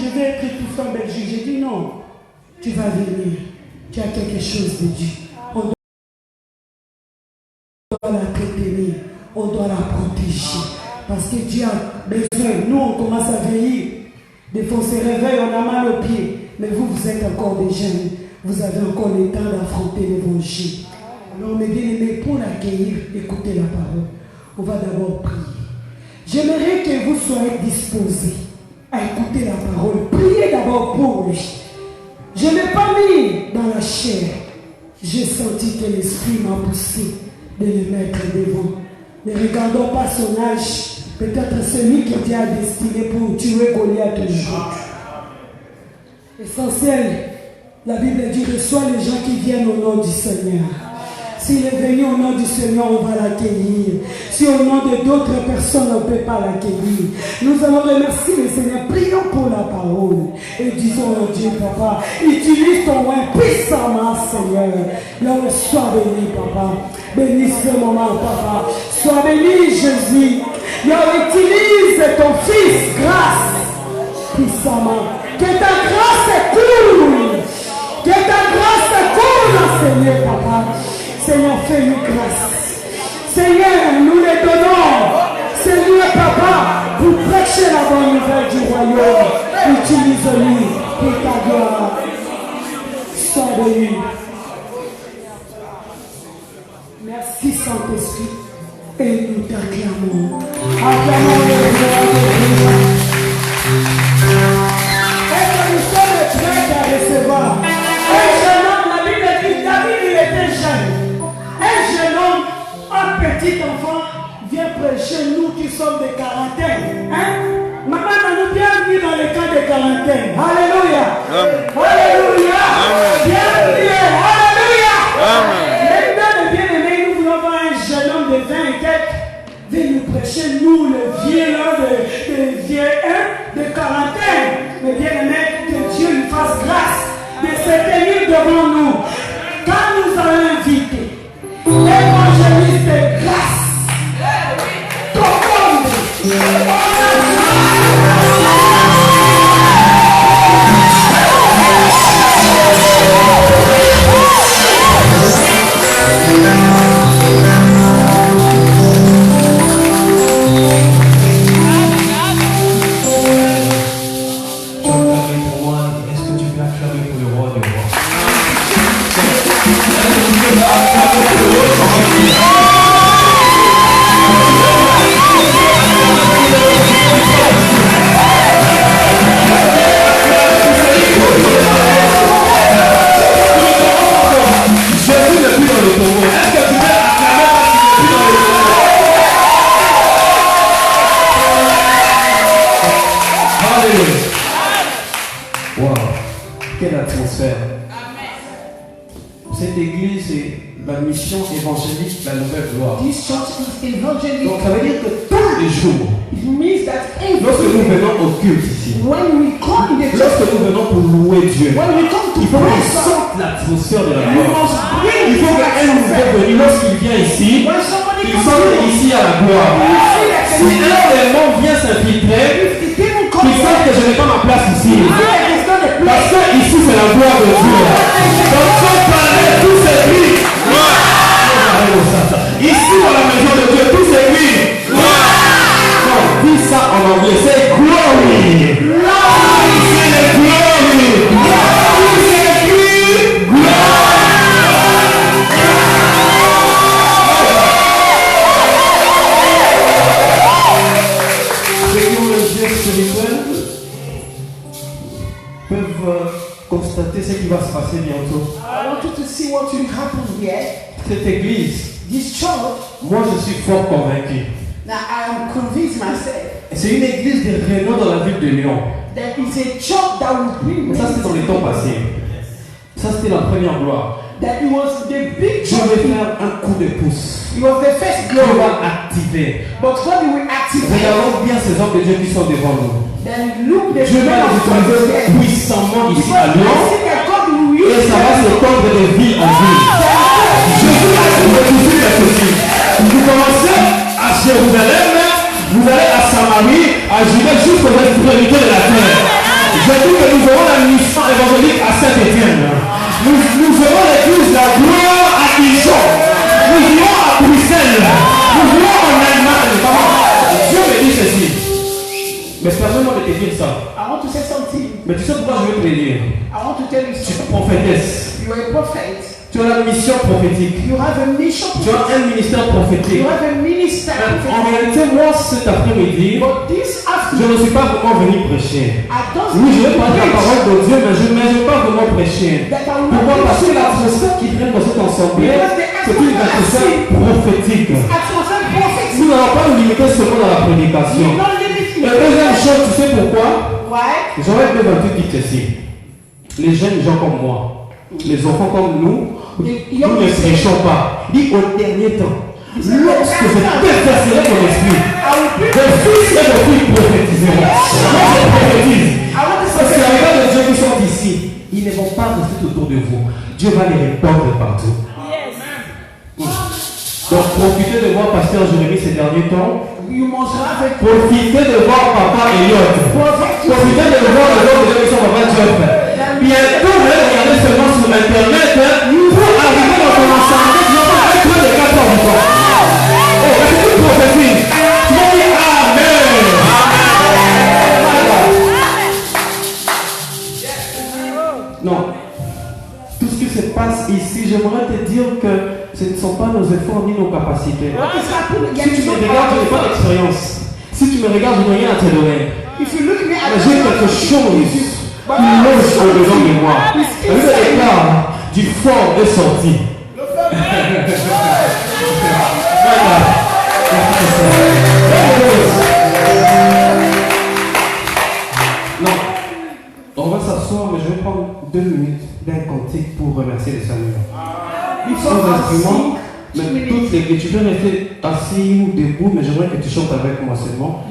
je vais être tout en Belgique. J'ai dit non, tu vas venir. Tu as quelque chose de Dieu. On doit la prétenir, on doit la protéger. Parce que Dieu a besoin. Nous, on commence à vieillir. Des fois, on se réveille, on a mal aux pieds. Mais vous, vous êtes encore des jeunes. Vous avez encore le temps d'affronter l'évangile. Alors, mes bien-aimés, pour l'accueillir, écoutez la parole. On va d'abord prier. J'aimerais que vous soyez disposés à écouter la parole. Priez d'abord pour lui. Je ne l'ai pas mis dans la chair. J'ai senti que l'esprit m'a poussé de le mettre devant. Ne regardons pas son âge. Peut-être celui que Dieu a destiné pour tuer Goliath toujours. Essentiel, la Bible dit reçois les gens qui viennent au nom du Seigneur. S'il est venu au nom du Seigneur, on va l'accueillir. Si au nom de d'autres personnes, on ne peut pas l'accueillir. Nous allons remercier le Seigneur. Prions pour la parole. Et disons au Dieu, Papa, utilise ton oin puissamment, Seigneur. Là, sois béni, Papa. Bénis ce moment, Papa. Sois béni, Jésus. Là, utilise ton Fils, grâce, puissamment. Que ta grâce coule. Que ta grâce coule, Seigneur, Papa. Seigneur, fais-nous grâce. Seigneur, nous les donnons. Seigneur, Papa, pour prêcher la bonne nouvelle du royaume. Utilise-nous pour ta gloire. Sois béni. Merci, Saint-Esprit. Et nous t'acclamons. Acclamons le Seigneur de Dieu. Est-ce que nous sommes prêts à recevoir? Un jeune homme, la Bible dit, David, il était jeune. Un jeune homme, un petit enfant, vient prêcher nous qui sommes des quarantaines. Hein? Maman nous bienvenue dans le camp des quarantaines. Alléluia. Amen. Alléluia. Amen. Bienvenue. Alléluia. Amen. Maintenant, les bien-aimés, nous voulons voir un jeune homme de 20 et quelques venir nous prêcher, nous, le vieux là, de quarantaine. Mais bien-aimés, que Dieu lui fasse grâce de se tenir devant nous. Quand nous allons inviter l'évangéliste de grâce, tout le monde, cette église est la mission évangélique, la nouvelle gloire. This church is evangelical. Donc ça veut dire que tous les jours, It means that lorsque nous venons au culte ici, when we come in the church, lorsque nous venons pour louer Dieu, when we come to il faut qu'on praise God, sente l'atmosphère de la we gloire. must bring Il faut qu'un nouveau venu, lorsqu'il vient ici, when somebody il comes sente to ici à la gloire. Si un élément vient s'infiltrer, qu'il sache que je n'ai pas ma place ici. Parce que ici c'est la gloire de Dieu. Donc quand parlait tous ces cris, ici dans la maison de Dieu, tous ces cris. Non, dis ça en anglais, c'est glory. C'est le glory. Tous ces cris, gloire. Ceux qui ont le Dieu spirituel peuvent constater ce qui va se passer bientôt. I want you to see what will happen here. Cette église, This church, moi je suis fort convaincu. now I am convinced myself C'est une église de renom dans la ville de Lyon. that it's a church that will bring Mais ça c'était dans les temps passés. Ça c'était la première gloire. that it was the big Je church. vais faire un coup de pouce. It was the first On glory. va activer. But when we activate, Regardons bien ces hommes de Dieu qui sont devant nous. then look the Dieu va les utiliser puissamment ici à Lyon. Et ça va se tendre de ville en ville. Jésus a dit de vous dire ceci. Vous commencez à Jérusalem, vous allez à Samarie, à Judée jusqu'aux extrémités de la terre. J'ai dit que nous aurons la mission évangélique à Saint-Étienne. Nous aurons l'église de la gloire à Dijon. Nous irons à Bruxelles. Nous irons en Allemagne. Dieu me dit ceci. Mais permets-moi de te dire ça. I want to say something. Mais tu sais pourquoi je vais te le dire? I want to tell you Tu es something. prophétesse. You are a prophet. Tu as la mission prophétique. You have a mission. Tu as un ministère prophétique. You have a minister. En réalité, moi, cet après-midi, But this je afternoon, ne suis pas vraiment venu prêcher. I don't Oui, je vais parler de la preach. parole de Dieu, mais je ne vais pas vraiment prêcher. That I will Pourquoi? not Parce que preach. l'atmosphère qui traîne dans cette assemblée, c'est une atmosphère prophétique. Atmosphère prophet. Nous n'allons pas nous limiter seulement dans la prédication. You don't limit La me. deuxième chose, tu sais pourquoi? Why? J'aurais besoin de dire ceci. Les jeunes gens comme moi, les enfants comme nous ne prêchons pas. Dis au dernier temps, lorsque je déverserai ton esprit, des fils et des filles prophétiseront. Moi, je prophétise. Parce que les gars de Dieu qui sont ici, ils ne vont pas rester autour de vous. Dieu va les répandre partout. Donc profitez de voir Pasteur Jérémie ces derniers temps. You must have a Profitez de voir Papa Elliot. Profitez de voir les autres gens qui sont Papa Jeff. Bientôt, vous allez regarder seulement sur Internet pour arriver dans ton ensemble. Tu vas pas avec toi de 14 ans. Oh, c'est une prophétie. Tu vas dire Amen. Non. Tout ce qui se passe ici, j'aimerais te dire que ce ne sont pas nos efforts ni nos capacités. Si tu me regardes, je n'ai pas d'expérience. Si tu me regardes, je n'ai rien à te donner. If you look me Mais at j'ai quelque chose qui loge au-dedans de moi. Le déclare du fort est sorti. Non. On va s'asseoir, mais je vais prendre 2 minutes d'un cantique pour remercier le Seigneur. Sans instrument, mais toutes les, tu peux rester assis ou debout, mais j'aimerais que tu chantes avec moi seulement.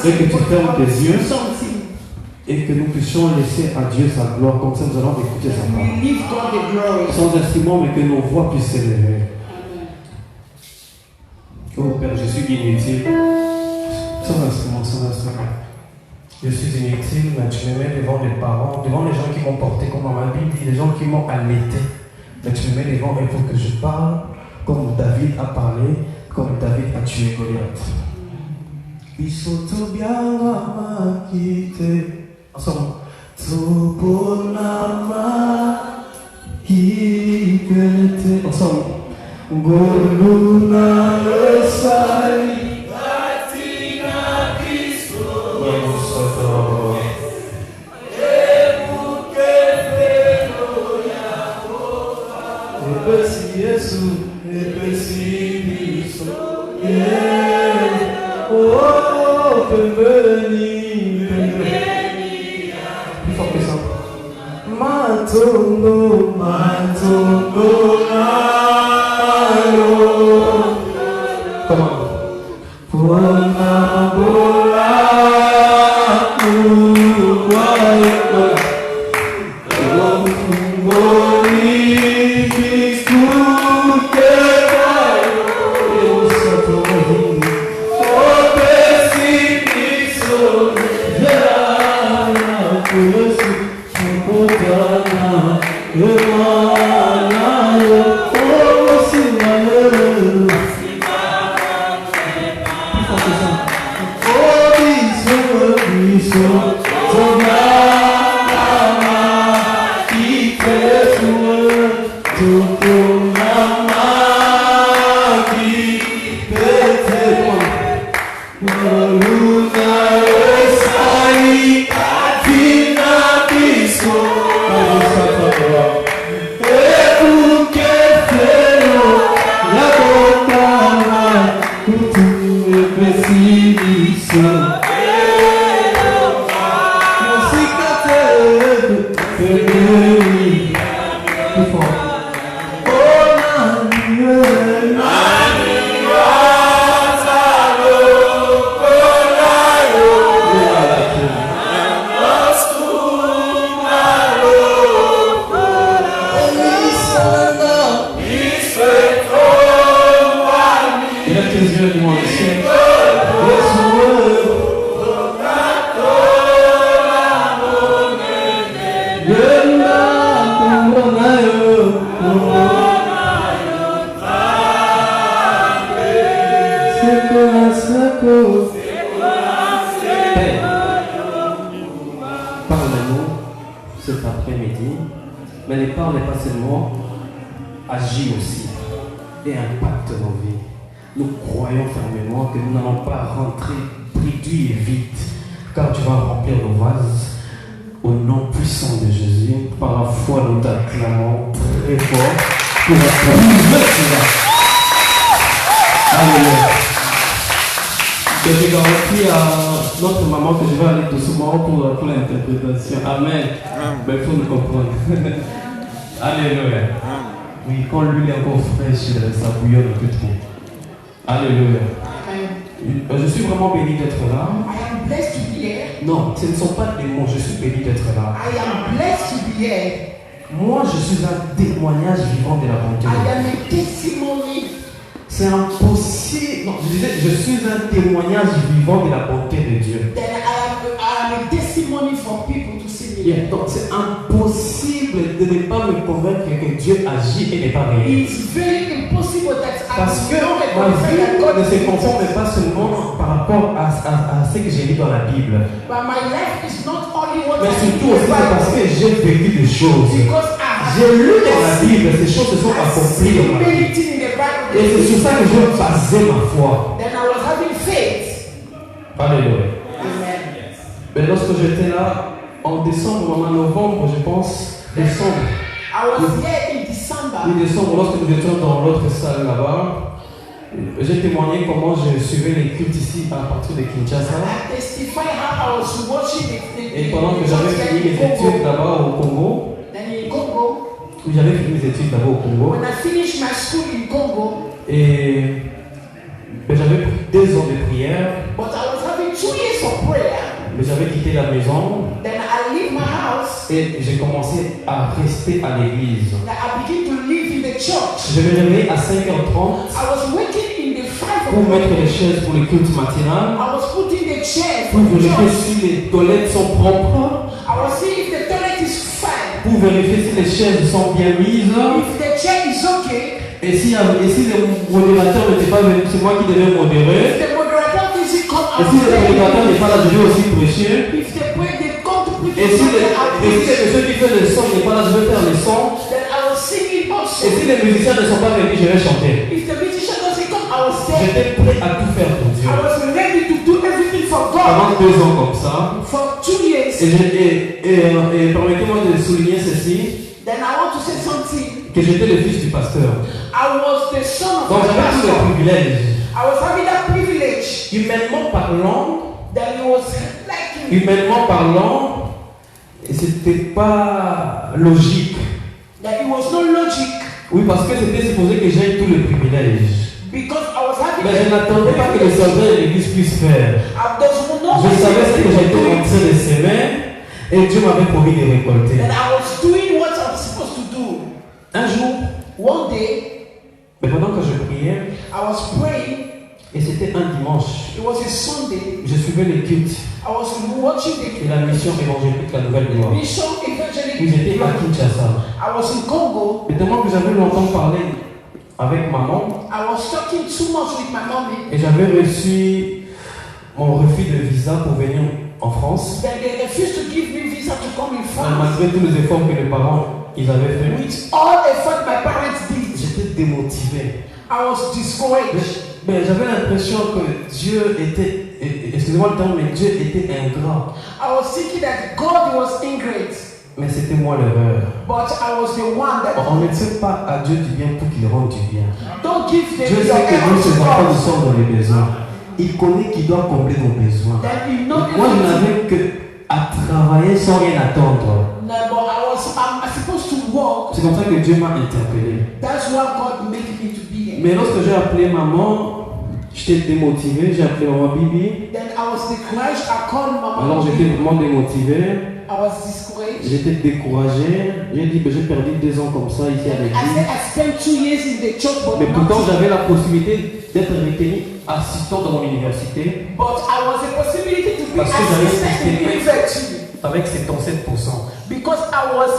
Et que tu fermes tes yeux. Et que nous puissions laisser à Dieu sa gloire, comme ça nous allons écouter sa parole. Sans instrument, mais que nos voix puissent s'élever. Oh Père, je suis inutile. Sans instrument, sans instrument. Je suis inutile, mais tu me mets devant les parents, devant les gens qui m'ont porté, comme ma Bible dit, les gens qui m'ont allaité. Mais tu me mets devant et pour que je parle comme David a parlé, comme David a tué Goliath. Bisoto biama kite. Ensemble. Toponama kite. Ensemble. Goluna esai. Batina Cristo. Epesi Yesu, epesi Cristo. Oh, pembeni, pembeni. Plus fort que ça. Matongo, matongo, alo. Comment? Puana bola, uguayo. parle-nous cet après-midi, mais ne parle pas seulement, agis aussi et impacte nos vies. Nous croyons fermement que nous n'allons pas rentrer réduit et vite, car tu vas remplir nos vases. Au nom puissant de Jésus, par la foi, nous t'acclamons très fort pour prouver cela. Alléluia. Et je garantis à notre maman que je vais aller doucement pour l'interprétation. Amen. Mais il faut nous comprendre. Alléluia. Oui, quand l'huile est encore fraîche, ça bouillonne un peu trop. Alléluia. Je suis vraiment béni d'être là. I am blessed to be here. Non, ce ne sont pas des mots, je suis béni d'être là. I am blessed to be here. Moi, je suis un témoignage vivant de la bonté. I am a testimony. C'est impossible. Non, je disais, je suis un témoignage vivant de la bonté de Dieu. Then I am a testimony for people to see me. Yeah, donc c'est impossible de ne pas me convaincre que Dieu agit et n'est pas réel. It's very impossible that Parce I que know ma that vie God ne se is conforme pas seulement par rapport à ce que j'ai lu dans la Bible. But my life is not only what Mais I surtout aussi c'est parce que j'ai vécu des choses. because I have J'ai lu dans la Bible, ces choses se sont accomplies dans ma vie. many things in the Bible. Et c'est sur ça que je basais ma foi. Then I was having faith. Alléluia. Amen. Mais lorsque j'étais là, en décembre, en novembre, je pense, décembre. I was here in December. Oui, décembre, lorsque nous étions dans l'autre salle là-bas, j'ai témoigné comment je suivais les cultes ici à partir de Kinshasa. I testified how I was watching the Et pendant que j'avais fini mes études là-bas au Congo, Then in Congo, oui, j'avais fini mes études là-bas au Congo, when I finished my school in Congo, et j'avais pris 2 ans de prière, but I was having 2 years of prayer. mais j'avais quitté la maison Then I leave my house. et j'ai commencé à rester à l'église. Then I begin to live in the church. Je me réveillais à 5h30 I was waking in the 5 pour mettre les o'clock. chaises pour le culte matinal, I was putting the chair pour for the vérifier church. si les toilettes sont propres, I was seeing if the toilet is fine. pour vérifier si les chaises sont bien mises, If the chair is okay. et si le modérateur n'était pas venu, c'est moi qui devais modérer. If the moderator doesn't come Et out. si le modérateur n'est pas là, je vais aussi prêcher. If they come to preach, Et si le then monsieur qui fait le son n'est pas là, je vais faire le son. I was singing also. Et si les musiciens ne sont pas venus, je vais chanter. If the musician doesn't come, I was there. J'étais prêt à tout faire pour Dieu. I was ready to do everything for God. Pendant 2 ans comme ça. For 2 years. Et permettez-moi de souligner ceci, Then I want to say something. que j'étais le fils du pasteur. I was the son of Donc the j'avais tous les pastor. privilèges. I was having that privilege. Humainement parlant, That he was like humainement parlant, c'était pas logique. that it was no logic Oui, parce que c'était supposé que j'aie tous les privilèges. because I was having. Mais je n'attendais pas que le serviteur de l'église puisse faire. Je savais ce que j'étais en train de s'aimer et Dieu m'avait promis de récolter. And I was doing what I was supposed to do. Un jour, One day, mais pendant que je priais, I was praying. et c'était un dimanche, It was a Sunday. je suivais les cultes I was watching et la mission évangélique, la nouvelle gloire. the mission evangelical. Oui, j'étais à Kinshasa. I was in Congo. Mais tellement que j'avais longtemps parlé avec maman I was talking too much with my mommy. et j'avais reçu mon refus de visa pour venir en France. Then they refused to give me visa to come in France. Malgré tous les efforts que les parents ils avaient fait, With all effort my parents did, j'étais démotivé. I was discouraged. Mais j'avais l'impression que Dieu était, excusez-moi le terme, mais Dieu était ingrat. I was thinking that God was ingrate, Mais c'était moi l'erreur. but I was the one that. On ne fait pas à Dieu du bien pour qu'il rende du bien. Don't give the Dieu your sait que nous, effort ses to enfants, nous God. sommes dans les besoins. Il connaît qu'il doit combler nos besoins. Then you know Moi, je n'avais que à travailler sans rien attendre. No, but I'm supposed to walk. C'est comme ça que Dieu m'a interpellé. That's why God made me to be here. Mais lorsque j'ai appelé maman, j'étais démotivé. J'ai appelé maman Bibi. Then I was discouraged. I called Mama. Alors j'étais vraiment démotivé. I was discouraged. J'étais découragé. J'ai dit que j'ai perdu 2 ans comme ça ici à I said l'église. I spent 2 years in the church, but Mais pourtant not. j'avais la possibilité d'être retenu assistant dans mon université But I was a possibility to be Parce que j'avais assistant in été- university avec 77%. because I was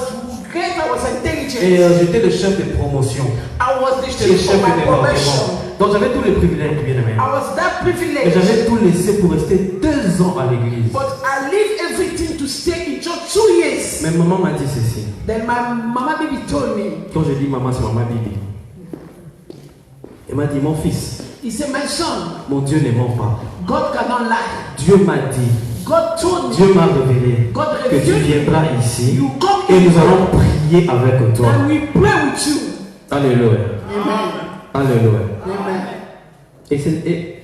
great. I was intelligent. Et j'étais le chef de promotion. I was the J'étais le chief chef of de my département. profession. Donc j'avais tous les privilèges, bien aimé. I was that Et privileged. j'avais tout laissé pour rester 2 ans à l'église. But I leave everything to stay in church Mais maman m'a dit ceci. Then my mama baby told me, Quand je dis maman, c'est maman Bibi. Elle m'a dit, mon fils, he said, my son, mon Dieu ne ment pas. God cannot lie. Dieu m'a dit, God told me, Dieu m'a révélé God que tu revealed viendras ici you come et nous here allons prier avec toi. and we pray with you. Alléluia. Amen. Alléluia. Amen. Et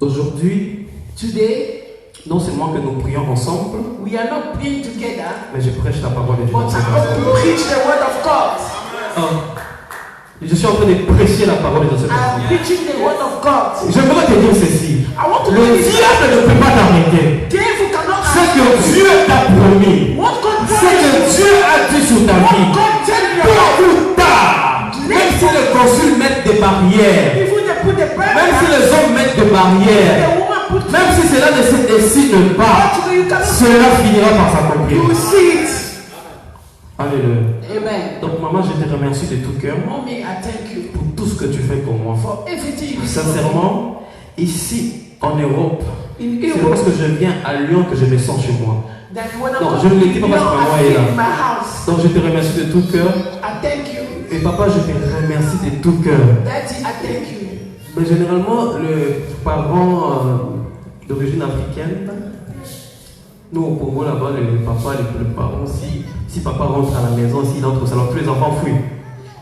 aujourd'hui, Today, non seulement que nous prions ensemble, we are not praying together, mais je prêche la parole de Dieu. but dans I'm cet going instant. to preach the word of God. Je suis en train de prêcher la parole de cet I'm instant. preaching the word of God. J'aimerais te dire ceci. I want to Le tell you diable ne peut pas t'arrêter. devil cannot Ce que Dieu t'a promis, What God ce que promised, Dieu a dit sur ta vie, God tell you tôt about. ou tard, même si les consuls mettent des barrières, Even they put the bread, même si les hommes mettent des barrières, the woman put même si cela ne se décide pas, actually you cannot cela finira par s'accomplir. you see it. Alléluia. Amen. Donc maman, je te remercie de tout cœur Mommy, I thank you pour tout ce que tu fais pour moi. for everything you do. Sincèrement, ici en Europe, In c'est Europe, parce que je viens à Lyon que je me sens chez moi. that when Non, I'm je ne le dis pas parce que maman est là. in my house, Donc je te remercie de tout cœur. I thank you. Et papa, je te remercie de tout cœur. Daddy, I thank you. Mais généralement, le parent d'origine africaine, nous au Congo là-bas, le papa, les parents, si papa rentre à la maison, s'il entre au salon, tous les enfants fuient.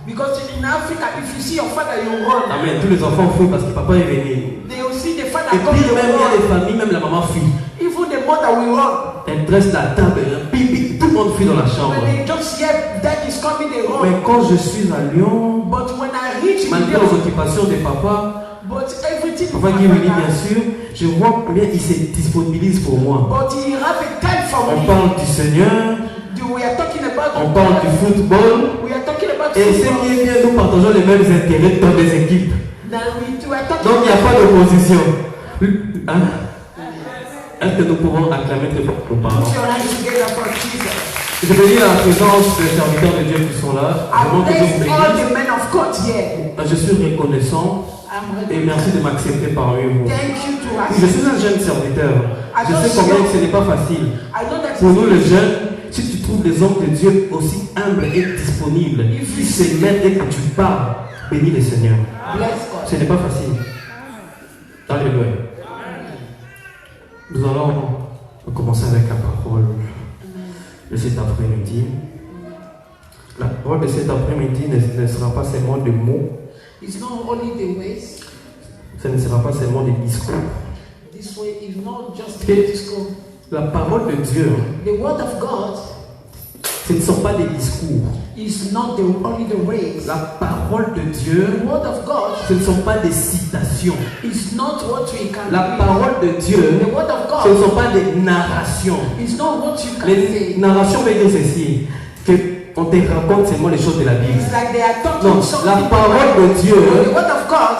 Because in Africa, if you see your father, you run. Amen. Tous les enfants fuient parce que papa est venu. They will see the father Et come, puis they même il y a will des run. familles, même la maman fuit. Even the mother will run. Elle dresse la table, pipi, tout le monde fuit dans la chambre. When they just hear dad is coming, they run. Mais quand je suis à Lyon, But when I reach malgré les Lyon, occupations de papa, but everything papa qui est venu bien sûr, je vois combien il se disponibilise pour moi. but he have a time for On me. parle du Seigneur, We are talking about on parle du football, we are talking about et ce qui est bien, nous partageons les mêmes intérêts dans des équipes. Now we are talking Donc il n'y a pas d'opposition. Hein? Est-ce que nous pouvons acclamer très fort nos parents? Put your hands together for Jesus. Je bénis la présence des serviteurs de Dieu qui sont là. I Vraiment que Dieu vous bless all bénisse. the men of God here. Je suis reconnaissant et merci de m'accepter parmi vous. Thank you to Je us. suis un jeune serviteur. Je sais combien ce n'est pas facile. I know that Pour nous les jeunes, si tu trouves des hommes de Dieu aussi humbles et disponibles, qui se mettent et que tu parles, bénis le Seigneur. bless God. Ce n'est pas facile. Alléluia. Nous allons commencer avec la parole de cet après-midi. La parole de cet après-midi ne sera pas seulement des mots, It's not only the ways. ce ne sera pas seulement des discours. This way is not just Okay. the discourse. La parole de Dieu, The word of God ce ne sont pas des discours. is not only the ways. La parole de Dieu, The word of God ce ne sont pas des citations. is not what we can La read. parole de Dieu, The word of ce ne God sont pas des narrations. is not what you can Les say. narrations veulent dire ceci, qu'on te raconte seulement les choses de la Bible. It's like they are talking Non, something. la parole de The Dieu, word of God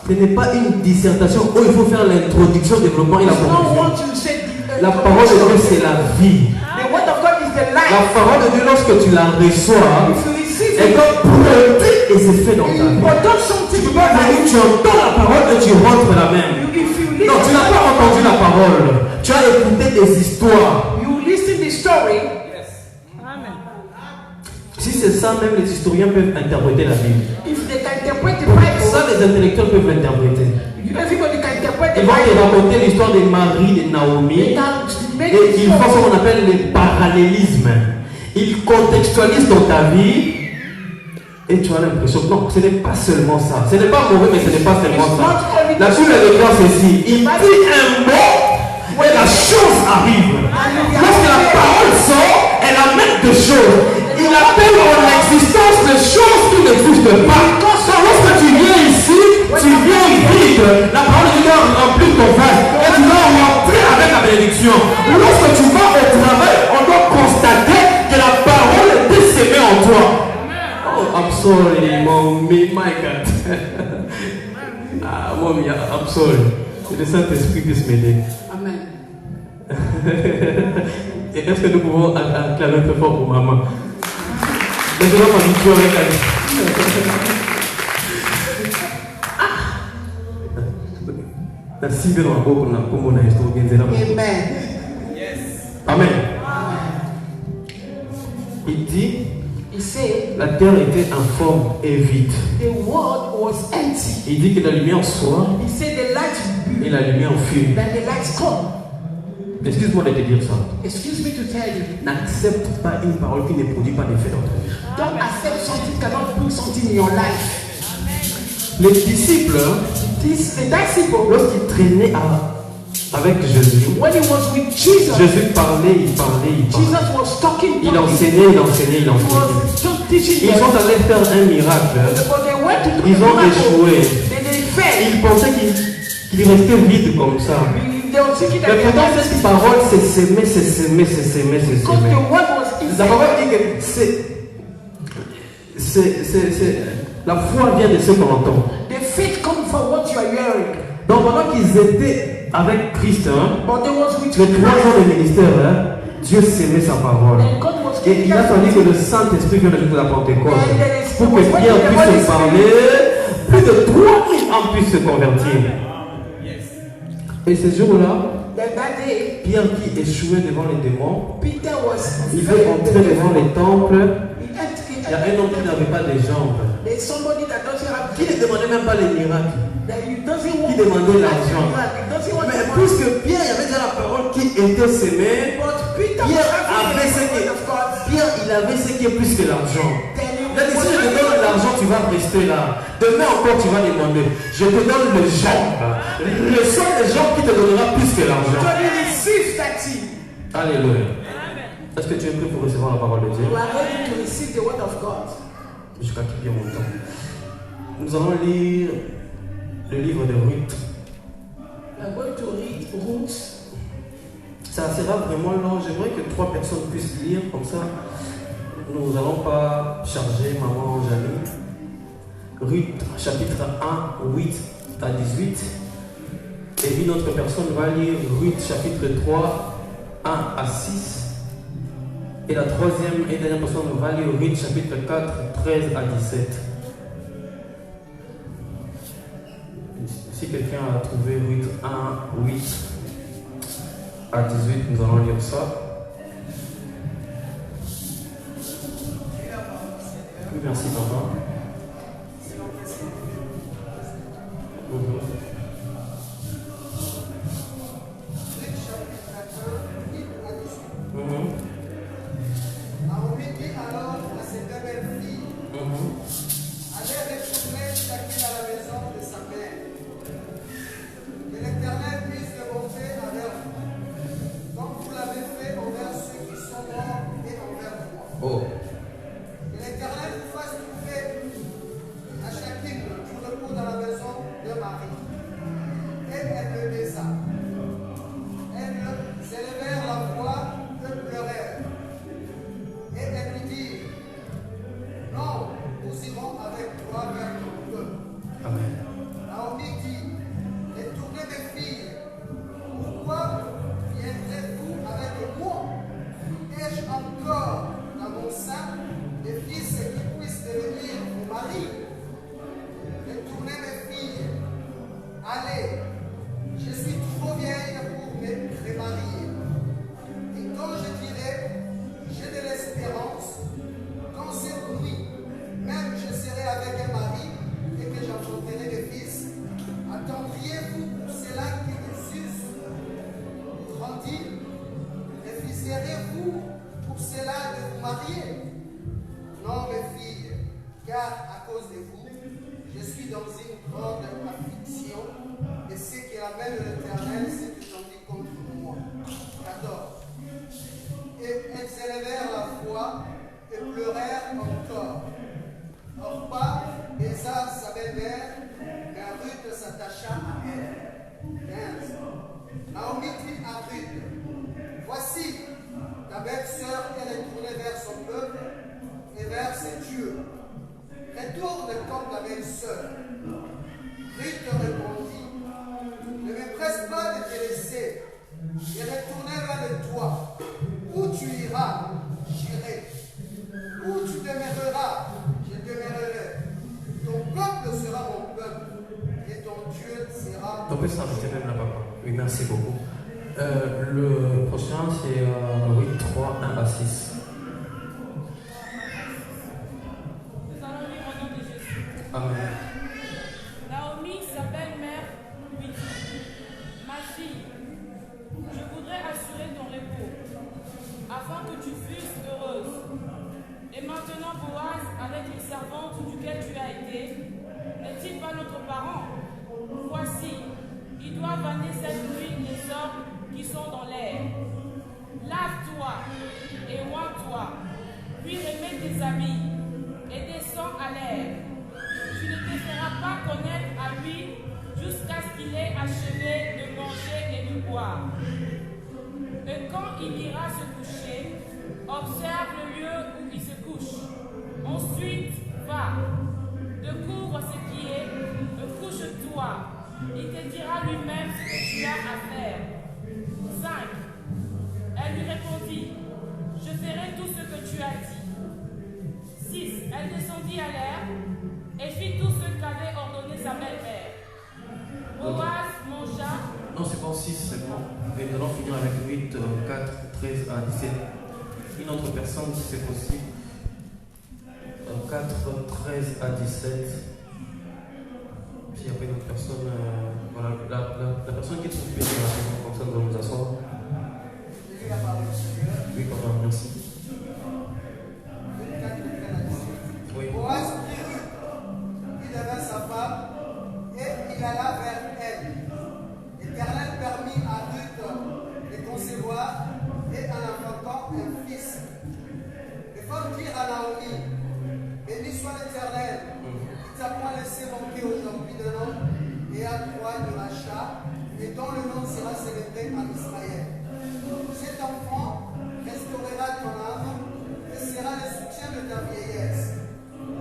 ce n'est pas une dissertation où il faut faire l'introduction, le développement et la is not conclusion. what you say. La parole de Dieu, c'est la vie. The word of God is the La life. parole de Dieu, lorsque tu la reçois, If you receive est it, comme produit et c'est fait dans ta you vie. produce Tu something peux in pas your venir, life. tu entends la parole et tu rentres la même. If you Non, tu n'as pas entendu la parole. Tu as écouté des histoires. you listen the story. Si c'est ça, même les historiens peuvent interpréter la Bible. If they can interpret the Ça, Bible, les intellectuels peuvent l'interpréter. everybody can interpret the Ils vont te Bible. raconter l'histoire de Marie, de They Naomi, can make et it ils font ce so. qu'on appelle le parallélisme. Ils contextualisent dans ta vie, et tu as l'impression que non, ce n'est pas seulement ça. Ce n'est pas mauvais, mais ce n'est pas seulement ça. La Bible déclare ceci. Il dit un mot, et la chose arrive. Lorsque la parole sort, elle amène des choses. Il appelle en existence des choses qui n'existent pas. Donc lorsque tu viens ici, tu viens vide. La parole de Dieu va remplir ton vase. Et tu vas rentrer avec la bénédiction. Lorsque tu vas au travail, on doit constater que la parole est sémée en toi. Oh, I'm sorry, mommy, my God. Ah, mommy, I'm sorry. Que le Saint-Esprit puisse m'aider. Amen. Et est-ce que nous pouvons acclamer très fort pour maman? Maintenant, ma vie avec elle. Merci de nous avoir pour la histoire. Amen. Amen. Il dit, He said la terre était informe et vide. the world was empty. Il dit que la lumière soit He said the light et be, la lumière fut. then the light come. Excuse-moi de te dire ça. Excuse me to tell you, N'accepte pas une parole qui ne produit pas d'effet dans ta vie. don't accept something cannot do something in your life. Les disciples, The disciple, lorsqu'ils traînaient avec Jésus, when he was with Jesus, Jésus parlait, il parlait. Jesus was talking. Il enseignait. He was just teaching Ils them. sont allés faire un miracle. But they went to do Ils the ont miracle. échoué. Then they failed. Ils pensaient qu'il restait vide comme ça. They were thinking that Mais their pourtant, life- cette parole, c'est s'aimer, c'est s'aimer, c'est s'aimer, c'est because s'aimer. the word was La inside. parole dit que la foi vient de ce qu'on entend. The faith comes from what you are hearing. Donc pendant qu'ils étaient avec Christ, hein, But there was with les 3 ans de ministère, hein, Dieu s'aimait sa parole. And God was Et il a fallu que le Saint-Esprit vienne de la Pentecôte And pour que Pierre puisse se parler, plus de 3000 hommes puissent se convertir. Et ce jour-là, Then that day, Pierre qui échouait devant les démons, Peter was il veut entrer devant les temples. He entered- Il y a un homme qui n'avait pas de jambes, There's somebody that doesn't have qui ne demandait même pas les miracles. that he doesn't want Qui demandait l'argent. He doesn't want Mais the money. puisque Pierre, il y avait déjà la parole qui était sémée, But Peter Pierre was having avait ce the qui word of God. Pierre, il avait ce qui est plus que l'argent. Then he Il a dit, was si je te donne de l'argent, tu vas rester là. Demain encore, tu vas demander. Je te donne les jambes. Le sont les jambes qui te donnera plus que l'argent. So he received that thing. Alléluia. Est-ce que tu es prêt pour recevoir la parole de Dieu? You are ready to receive the word of God. Jusqu'à qui bien mon temps. Nous allons lire le livre de Ruth. We are going to read Ruth. Ça sera vraiment long. J'aimerais que 3 personnes puissent lire comme ça. Nous n'allons pas charger maman Jamie. Ruth, chapitre 1, 8 à 18. Et une autre personne va lire Ruth, chapitre 3, 1 à 6. Et la troisième et dernière personne va lire Ruth, chapitre 4, 13 à 17. Si quelqu'un a trouvé Ruth 1, 8 à 18, nous allons lire ça. Oui, merci papa. Naomi dit alors à ses 2 belles filles, allez retourner chacune à la maison de sa mère. Que l'Éternel puisse de bonté envers vous, comme vous l'avez fait envers ceux qui sont morts et envers moi. Oh. Que l'Éternel vous fasse trouver à chacune du repos dans la maison de Marie. Et elle le baisa. Elles élevèrent la voix et pleurèrent. Et elles lui dirent, non, nous irons avec toi vers ton peuple. Amen. Naomi dit, retournez mes filles, pourquoi viendrez-vous avec moi? Ai-je encore dans mon sein des fils qui puissent devenir mon mari? Retournez mes filles, allez, je suis trop vieille pour me remarier. Et quand je dirai, j'ai de l'espérance, quand cette nuit, même je serai avec un mari et que j'enfanterai des fils, attendriez-vous pour cela que Jésus grandit? Refuseriez-vous pour cela de vous marier? Non, mes filles, car à cause de vous, je suis dans une grande affliction, et ce qui ramène l'Éternel, c'est que j'en dis contre moi. 14. Et elles élevèrent la voix et pleurèrent encore. Orpa baisa sa belle-mère, mais Ruth s'attacha à elle. 15. Naomi dit à Ruth, voici, ta belle-sœur est retournée vers son peuple et vers ses dieux. Retourne comme ta belle-sœur. Ruth répondit, ne me presse pas de te laisser. Je retournerai vers toi. Où tu iras, j'irai. Où tu demeureras, je demeurerai. Ton peuple sera mon peuple, et ton Dieu sera On peut s'arrêter même là, papa. Oui, merci beaucoup. Le prochain, c'est Ruth 3, 1 à 6. de couvre ce qui est, couche-toi. Il te dira lui-même ce que tu as à faire. 5. Elle lui répondit, je ferai tout ce que tu as dit. 6. Elle descendit à l'air et fit tout ce qu'avait ordonné sa belle-mère. Boaz mangea. Non, c'est bon, 6, c'est bon. Et nous allons finir avec 8, 4, 13 à 17. Une autre personne, si c'est possible. 4, 13 à 17. S'il n'y a pas une autre personne, voilà, la personne qui est occupée dans la maison, comme ça nous allons nous asseoir. Oui, pardon, merci. Oui. Boaz prit Ruth, il devint sa femme, et il alla vers elle. L'Éternel permit à Ruth de concevoir, et en enfantant un fils. Les femmes dirent à Naomi, béni soit l'Éternel, qui t'a point laissé manquer aujourd'hui de nom, et à toi de rachat, et dont le nom sera célébré en Israël. Cet enfant restaurera ton âme, et sera le soutien de ta vieillesse.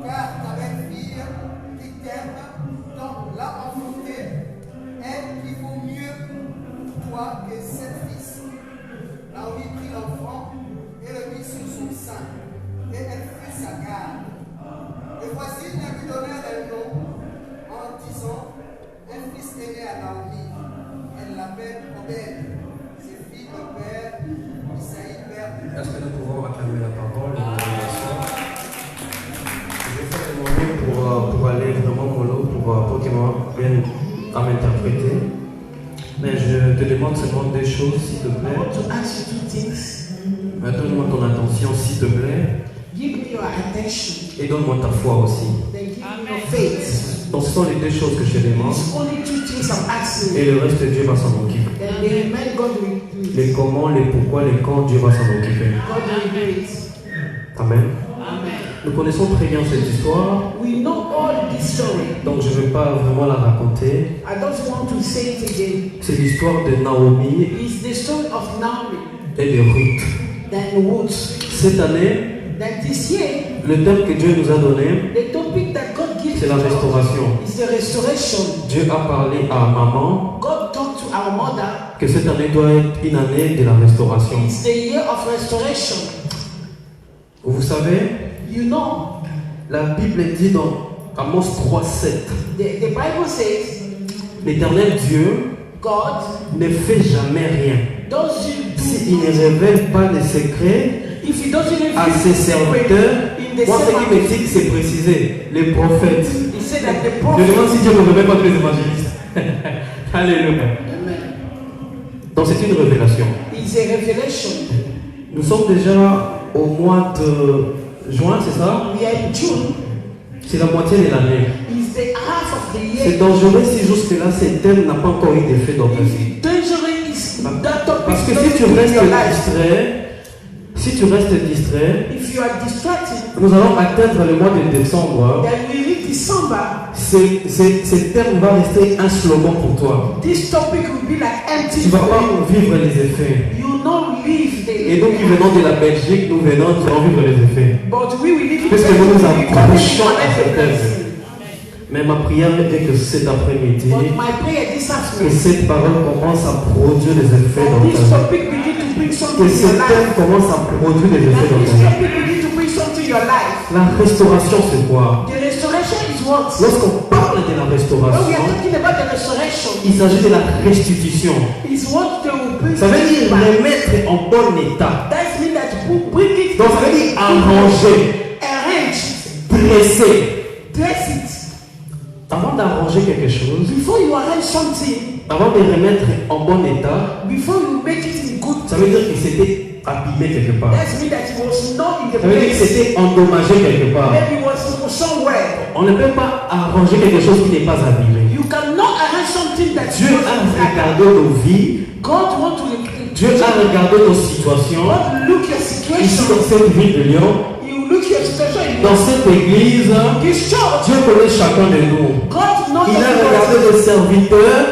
Car ta belle-fille qui t'aime, dont l'a enfanté, elle qui vaut mieux pour toi que 7 fils. Naomi prit l'enfant et le mit sur son sein, et elle fut sa garde. Les voisines lui donnèrent un nom en disant, un fils est né à Naomi. Elle l'appelle Obed. Ses filles de père, Isaïe, père de... Est-ce que nous pouvons acclamer la parole? Je vais faire mon mieux pour aller vraiment mollo, pour qu'il vienne à m'interpréter. Mais je te demande seulement des choses, s'il te plaît. To ask you 2 things. Donne-moi ton attention, s'il te plaît. Give me your attention. Et donne-moi ta foi aussi. Then give me your faith. Donc ce sont les 2 choses que je demande. It's only 2 things I'm asking. Et le reste, Dieu va s'en occuper. Then the remain God will do it. Les comment, les pourquoi, les quand, Dieu va s'en occuper. God will do it. Amen. Amen. Nous connaissons très bien cette histoire. We know all this story. Donc je ne vais pas vraiment la raconter. I don't want to say it again. C'est l'histoire de Naomi It's the story of Naomi. et de Ruth. Then Ruth. Cette année, That this year, le thème que Dieu nous a donné, the topic that God gives c'est la restauration. is the restoration. Dieu a parlé à maman God talked to our mother. que cette année doit être une année de la restauration. It's the year of restoration. Vous savez, You know, la Bible dit dans Amos 3:7, the Bible says l'Éternel Dieu God ne fait jamais rien doesn't s'il do ne révèle pas les secrets if he doesn't even à ses serviteurs. in the Moi, ce qui me same dit, c'est préciser les prophètes. he said that the Je prophet. demande si Dieu ne révèle pas tous les évangélistes. Alléluia. Amen. Donc c'est une révélation. It's a revelation. Nous sommes déjà au mois de juin, c'est ça? We are in June. C'est la moitié de l'année. It's the half of the C'est year. dangereux si jusque-là ce thème n'a pas encore eu d'effet dans ta vie. Dangerous is that topic. Parce que si tu in restes your life. distrait, If you are distracted, nous allons atteindre le mois de décembre. then we read December. Ce thème va rester un slogan pour toi. This topic will be like empty Tu ne vas for pas you. vivre les effets. You will not live the. Et donc, nous venons de la Belgique, nous allons vivre les effets. But we will live in Puisque nous nous Belgium, we approchons à ce connect thème. the Mais ma prière est que cet après-midi, But my prayer this que afternoon, cette parole commence à produire des effets dans that this ta vie. topic begin to bring something Que in ce your life. thème commence à produire des effets That dans this ta vie. topic begin to bring something in your life. La restauration, c'est quoi? The restoration is what? Lorsqu'on parle de la When we restauration, are talking about the restoration, il s'agit de la restitution. is what they will bring. Ça veut dire back. remettre en bon état. That means that you bring it. Donc ça veut dire arranger, Arrange, dresser. dress it. Avant d'arranger quelque chose, Before you arrange something, avant de remettre en bon état, before you make it in good, ça veut dire qu'il s'était abîmé quelque part. that means that it was not in the Ça veut dire qu'il place. s'était endommagé quelque part. Maybe it was somewhere. On ne peut pas arranger quelque chose qui n'est pas abîmé. You cannot arrange something that Dieu you a don't have. regardé nos vies, God want to. Dieu a regardé nos situations. God look your Ici situation. dans cette ville de Lyon, You look your situation in dans cette église, this church. Dieu connaît chacun de nous. God knows Il a everybody. regardé les serviteurs,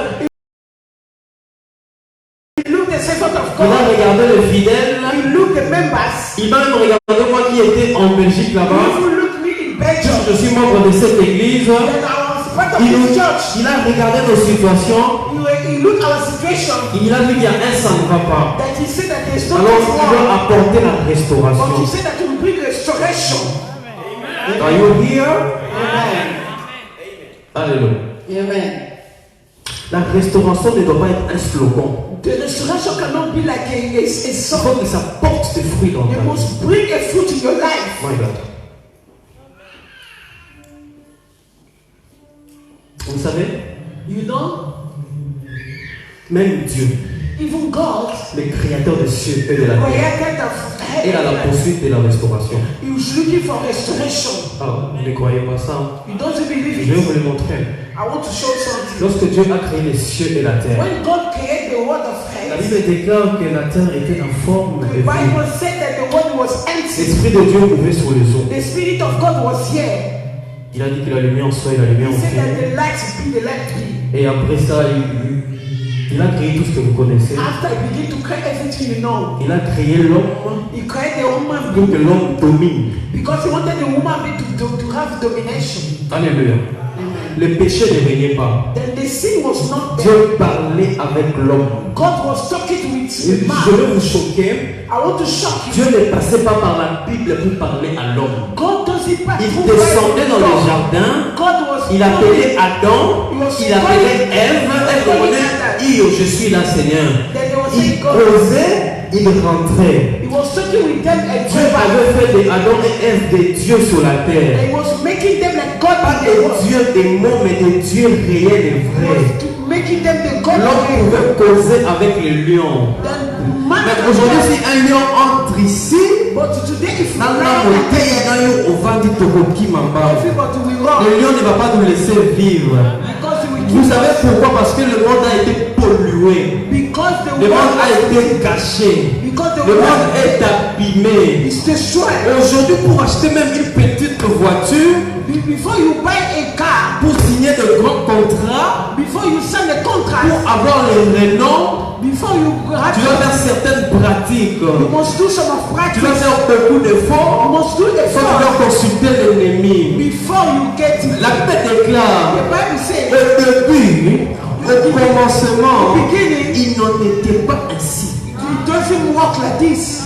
He look the servant of il a God. regardé les fidèles, He look the members. il m'a même regardé moi qui étais en Belgique He là-bas. even look me in Belgium. je suis membre de cette église, then I was part of this church. il a regardé nos situations, He looked at our situation, il a vu qu'il y a un ça ne va pas. that he said that there's no Alors il wrong. veut apporter la But he restauration. said that he will bring restoration. Are you here? Amen. Alléluia. Amen. La restauration ne doit pas être un slogan. The restoration cannot be like a Il song. faut que ça porte des fruits dans ta It vie. must bring a fruit in your life. My God. Vous savez, You know, même Dieu, even God le créateur des cieux et de la terre, created the est à la heaven. poursuite de la restauration. He was looking for restoration. Ah, vous ne croyez pas ça? You don't believe Je vais it? vous le montrer. I want to show something. Lorsque Dieu a créé les cieux et la terre, When God created the world of la heaven, Bible déclare que la terre était en forme the de vie. Bible said that the world was empty. L'Esprit de Dieu mouvait sur les eaux. The Spirit of God was here. Il a dit que la lumière soit et la lumière He said that soit. the light be, the light be. Et après ça, il a créé tout ce que vous connaissez. After he began to create everything you know, Il a créé l'homme he created the woman pour que l'homme domine. because he wanted the woman being to have domination. Alléluia. Le péché ne régnait pas. Then the sin was not there. Dieu parlait avec l'homme. God was talking with Et the je man. vais vous choquer. I want to shock you. Dieu ne passait pas par la Bible pour parler à l'homme. God doesn't pass Il through descendait dans le God. jardin. God was Il appelait Adam. Il appelait Ève. Elle demandait, je suis là, Seigneur. Then they were Il saying God. osait, il rentrait. He was talking with them and Dieu avait fait de Adam et Ève des dieux sur la terre. he was making them like God Pas in the des world. dieux des mots, mais des dieux réels et He vrais. was making them the God L'homme of the world. pouvait causer avec les lions. Then man Mais aujourd'hui, si un lion entre ici, but today if dans la beauté, il y a un lion au vent du Tokoki Mamba. everybody will run Le lion ne va pas nous laisser vivre. because he will Vous kill savez us. pourquoi? Parce que le monde a été pollué. Because the Le monde a world été caché. because the Le monde world est abîmé. is destroyed. Aujourd'hui, pour acheter même une petite voiture, Before you buy a car, pour signer de grands contrats, before you sign a contract, pour avoir les renoms, before you have tu dois faire certaines pratiques. you must do some of Tu practice. dois faire beaucoup You d'efforts. must do the Faut tu dois first consulter l'ennemi. before you get it. La Bible déclare, The Bible says au début, au commencement, beginning il n'en était pas ainsi. it doesn't work like this.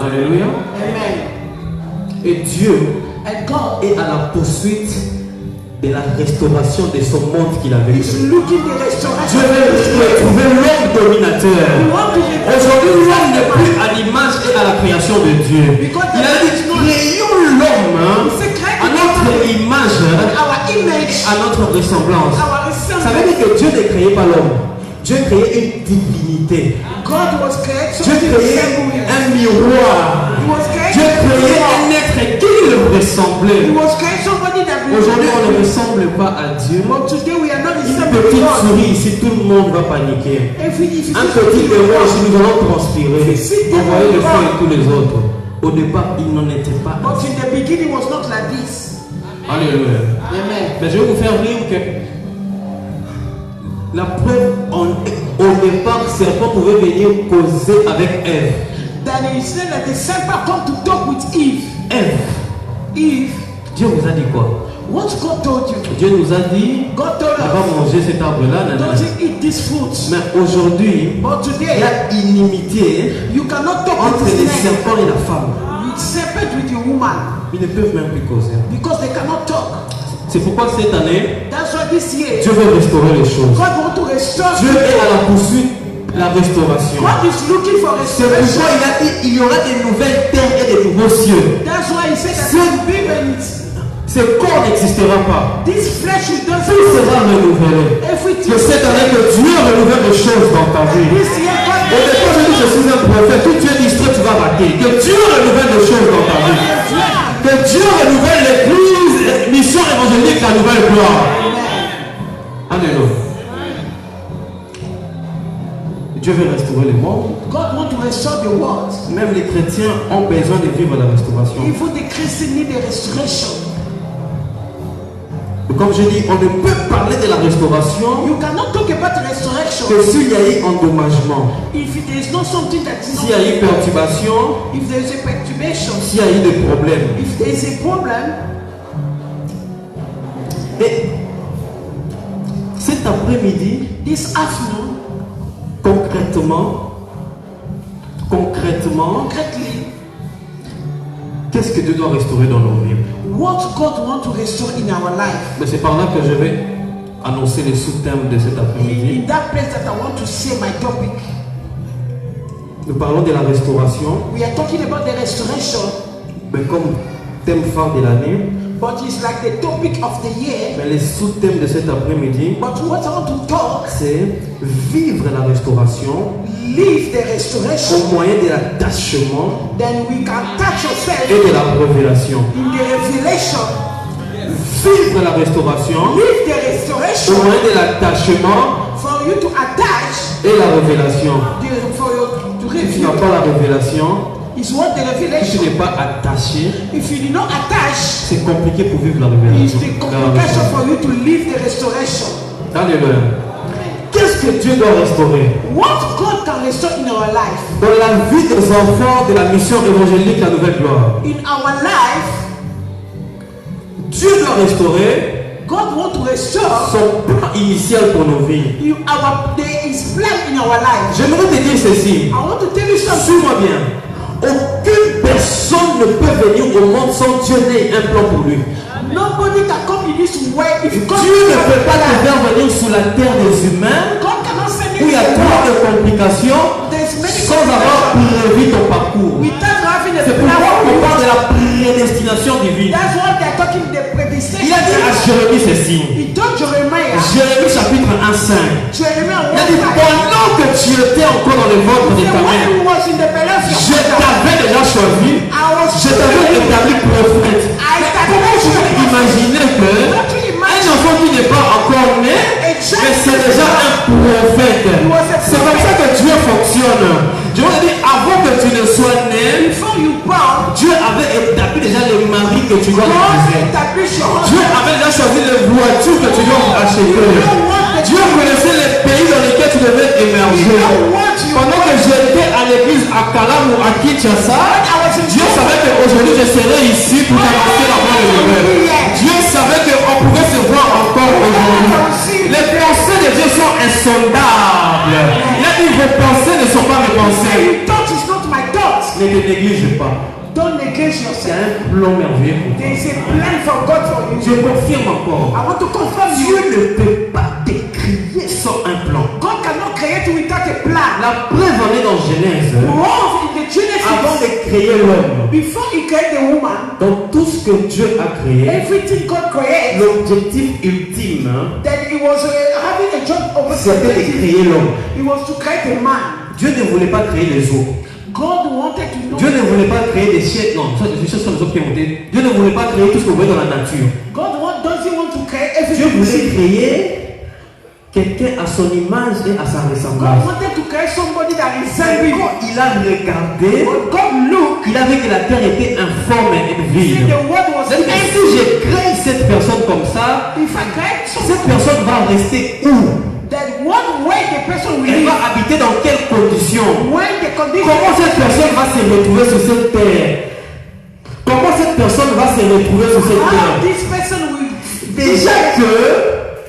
Alléluia. Amen. Et Dieu And God est à la poursuite de la restauration de son monde qu'il avait is créé. looking the Dieu restoration. veut retrouver l'homme dominateur. We want to Aujourd'hui, l'homme n'est plus à l'image et à la création de Dieu. Il a dit, créons l'homme à notre image, our image, à notre ressemblance. our Ça veut dire que Dieu ne créait pas l'homme. Dieu créait une divinité. God was created Dieu créait un miroir. He was created Dieu créait un être qui le ressemblait. He was created somebody that Aujourd'hui, on ne ressemble pas à Dieu. But today we are not Une resembling petite God. souris ici, tout le monde va paniquer. If you Un see petit something héros wrong, ici, nous allons transpirer. Envoyer le feu et tous les autres. Au départ, il n'en était pas but ainsi. in the beginning was not like this. Alléluia. Amen. Mais je vais vous faire rire que la preuve, au départ, serpent pouvait venir causer avec Ève. Then he said that the serpent come to talk with Eve. Ève, Eve, Dieu vous a dit quoi? what God told you? Dieu nous a dit, God told on va us, manger cet arbre-là. nanana. don't eat this fruit. Mais aujourd'hui, But il y today, a inimitié you cannot talk entre with les this man. serpents et la femme. With serpent with the woman. Ils ne peuvent même plus causer. Because they cannot talk. C'est pourquoi cette année, That's why this year, Dieu veut restaurer les choses. God want to restore Dieu est à people. la poursuite de la restauration. God is looking for C'est pourquoi restoration. il a dit il y aura des nouvelles terres et des nouveaux cieux. That's why he said that this Ce corps n'existera pas. flesh will Tout doesn't sera renouvelé. everything. Que cette année, que Dieu renouvelle des choses dans ta vie. This year, God Et quand je dis je suis un prophète, tout Dieu distrait, tu vas rater. Que Dieu renouvelle des choses dans ta vie. Que Dieu renouvelle l'église, mission évangélique, la nouvelle gloire. Alléluia. Dieu veut restaurer le monde. God want to restore the world. Même les chrétiens ont besoin de vivre la restauration. Even the Christians need a restoration. Et comme je dis, on ne peut parler de la restauration You cannot talk about restoration que s'il y a eu endommagement, if there is not something that is s'il y a eu not. perturbation, If there is a perturbation, s'il y a eu des problèmes. if there is a problem, Et cet après-midi, This afternoon, concretely, qu'est-ce que Dieu doit restaurer dans nos vies? what God wants to restore in our life. Mais c'est par là que je vais annoncer les sous-thèmes de cet après-midi. In that place that I want to say my topic. Nous parlons de la restauration, We are talking about the restoration, mais comme thème phare de l'année. but it's like the topic of the year. Mais les sous-thèmes de cet après-midi, But what I want to talk, c'est vivre la restauration live the restoration. au moyen de l'attachement Then we can touch yourself et de la révélation. in the revelation. Vivre la restauration Live the au restoration moyen de l'attachement for you to attach, et la révélation. for you to Si tu n'as reveal. pas la révélation, Is what the si tu revelation. n'es pas attaché, If you do not attach, c'est compliqué pour vivre la it's révélation. the complication for you to live the restoration. Alléluia. Qu'est-ce que Dieu doit restaurer What God can restore in our life. dans la vie des enfants de la mission évangélique La Nouvelle Gloire? In our life, Dieu doit restaurer God wants to restore son plan initial pour nos vies. there is plan in our life. J'aimerais te dire ceci. I want to tell you something. Suis-moi bien. Aucune personne ne peut venir au monde sans Dieu n'ait un plan pour lui. Nobody can come in this way if God Dieu ne peut pas te faire venir sur la terre des humains God cannot send où you il y a to trop the de complications There's many sans avoir complications prévu ton parcours. without having a C'est plan pourquoi for on you. parle de la prédestination divine. That's what they're talking the predestination. Il a dit à Jérémie ceci. He told Jeremiah, Jérémie chapitre 1:5. Jeremiah Il a dit 1:5, pendant que tu étais encore dans le ventre de the ta one mère, who was in the belly of je your mother, t'avais déjà choisi, je t'avais établi prophète. Comment je peux imaginer que un enfant qui n'est pas encore né, mais c'est déjà un prophète? C'est comme ça que Dieu fonctionne. Dieu a dit avant que tu ne sois né, before you born, Dieu avait établi déjà le mari que tu dois God épouser. established your Dieu husband. avait déjà choisi les voitures que tu dois acheter. Dieu connaissait les pays dans lesquels tu devais émerger. Pendant que j'étais à l'église à Kalam ou à Kinshasa, Dieu savait qu'aujourd'hui je serais ici pour t'annoncer la bonne nouvelle. Dieu savait qu'on pouvait se voir encore aujourd'hui. Les pensées de Dieu sont insondables. Il a dit vos pensées ne sont pas mes pensées. You thought it's not my thoughts. Ne te néglige pas. Don't negate Il y yourself. a un plan merveilleux pour toi. There is a plan for God for you. Je confirme encore. I want to confirm Dieu you. ne peut pas t'écrier sans un plan. God cannot create without a plan. La preuve en est dans Genèse. Prove in the Avant Genesis, de créer l'homme, before he created the woman, dans tout ce que Dieu a créé, everything God created, l'objectif ultime, that he was having a job over c'était de créer l'homme. He was to create a man. Dieu ne voulait pas créer les eaux. God wanted to know. Dieu ne voulait pas créer des chiens. Non, ça, les choses sont les autres qui ont monté. Dieu ne voulait pas créer tout ce qu'on voit dans la nature. Doesn't want to create Dieu everything. voulait créer quelqu'un à son image et à sa God ressemblance. wanted to create somebody that Mais resembles him. quand il a regardé, But God looked, il a vu que la terre était informe et vide. the word was C'est-à-dire que si je crée cette personne comme ça, if I create cette somebody, personne va rester où? that one way the person will Elle live, va habiter dans quelles conditions? when the condition, Comment cette personne va se retrouver sur cette terre? Comment cette personne va se retrouver sur cette how terre? this person will,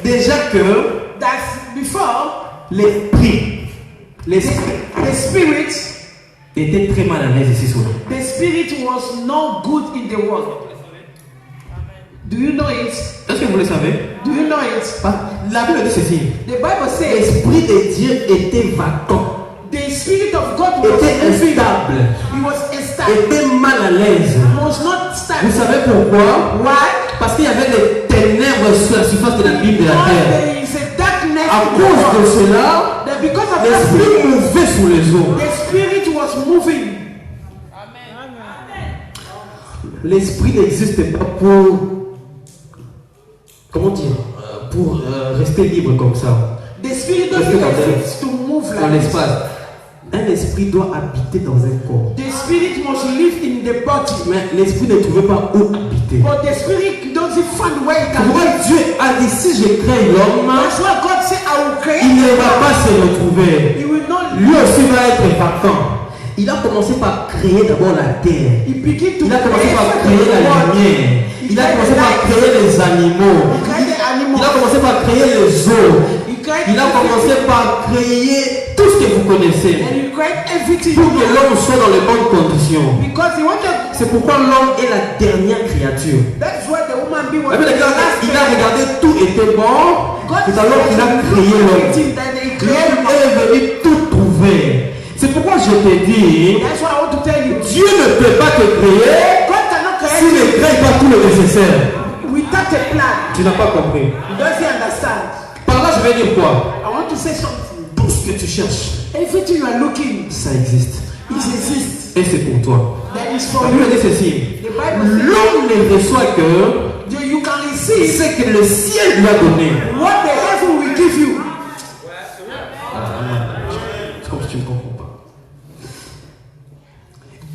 Déjà que that before l'esprit the spirit, était très mal à l'aise ici sur nous. the spirit was not good in the world. Do you know it? Est-ce que vous le savez? Do you know it? La Bible dit ceci. The Bible says L'esprit de Dieu était vacant, the spirit of God was était moving. instable, He was instable. était mal à l'aise. Was not Vous stable. savez pourquoi? Why? Parce qu'il y avait des ténèbres sur la surface de la Bible de la Because terre. there is a darkness À in the cause de world. cela, That because of that l'esprit mouvait sous les eaux. the spirit was moving. L'esprit n'existe pas pour, comment dire, pour rester libre comme ça, The spirit Parce que doesn't dans exist to move dans like this. l'espace. Un esprit doit habiter dans un corps. The spirit must live in the body. Mais l'esprit ne trouvait pas où habiter. But the spirit doesn't find where it can Pourquoi live. Dieu a dit si je crée l'homme, That's why God said, I will create il ne a va man. pas se retrouver. He will not Lui aussi va être vacant. Il a commencé par créer d'abord la terre. He begin to Il a commencé par create créer la the world. lumière. Il a commencé par créer les animaux. He created animals. Il a commencé par créer les eaux. He created Il a commencé par créer tout ce que vous connaissez. and he created everything. Pour que l'homme soit dans les bonnes conditions. Because he wanted. C'est pourquoi l'homme est la dernière créature. That's why the woman being was La Bible the déclare last qu'il a regardé tout était bon. C'est alors qu'il a créé l'homme. L'homme est venu tout trouver. C'est pourquoi je te dis, That's why I want to tell you. Dieu ne peut pas te créer God cannot s'il ne create crée pas tout le nécessaire. you without a plan. Tu n'as pas compris. You don't understand. Par là, je vais dire quoi? I want to say something. Tout ce que tu cherches, Everything you are looking, ça existe. it exists. Et c'est pour toi. That is for La you. Bible dit ceci. The Bible says L'homme ne reçoit que you can receive ce que le ciel lui a donné. what the heaven will give you. C'est comme si tu ne comprends pas.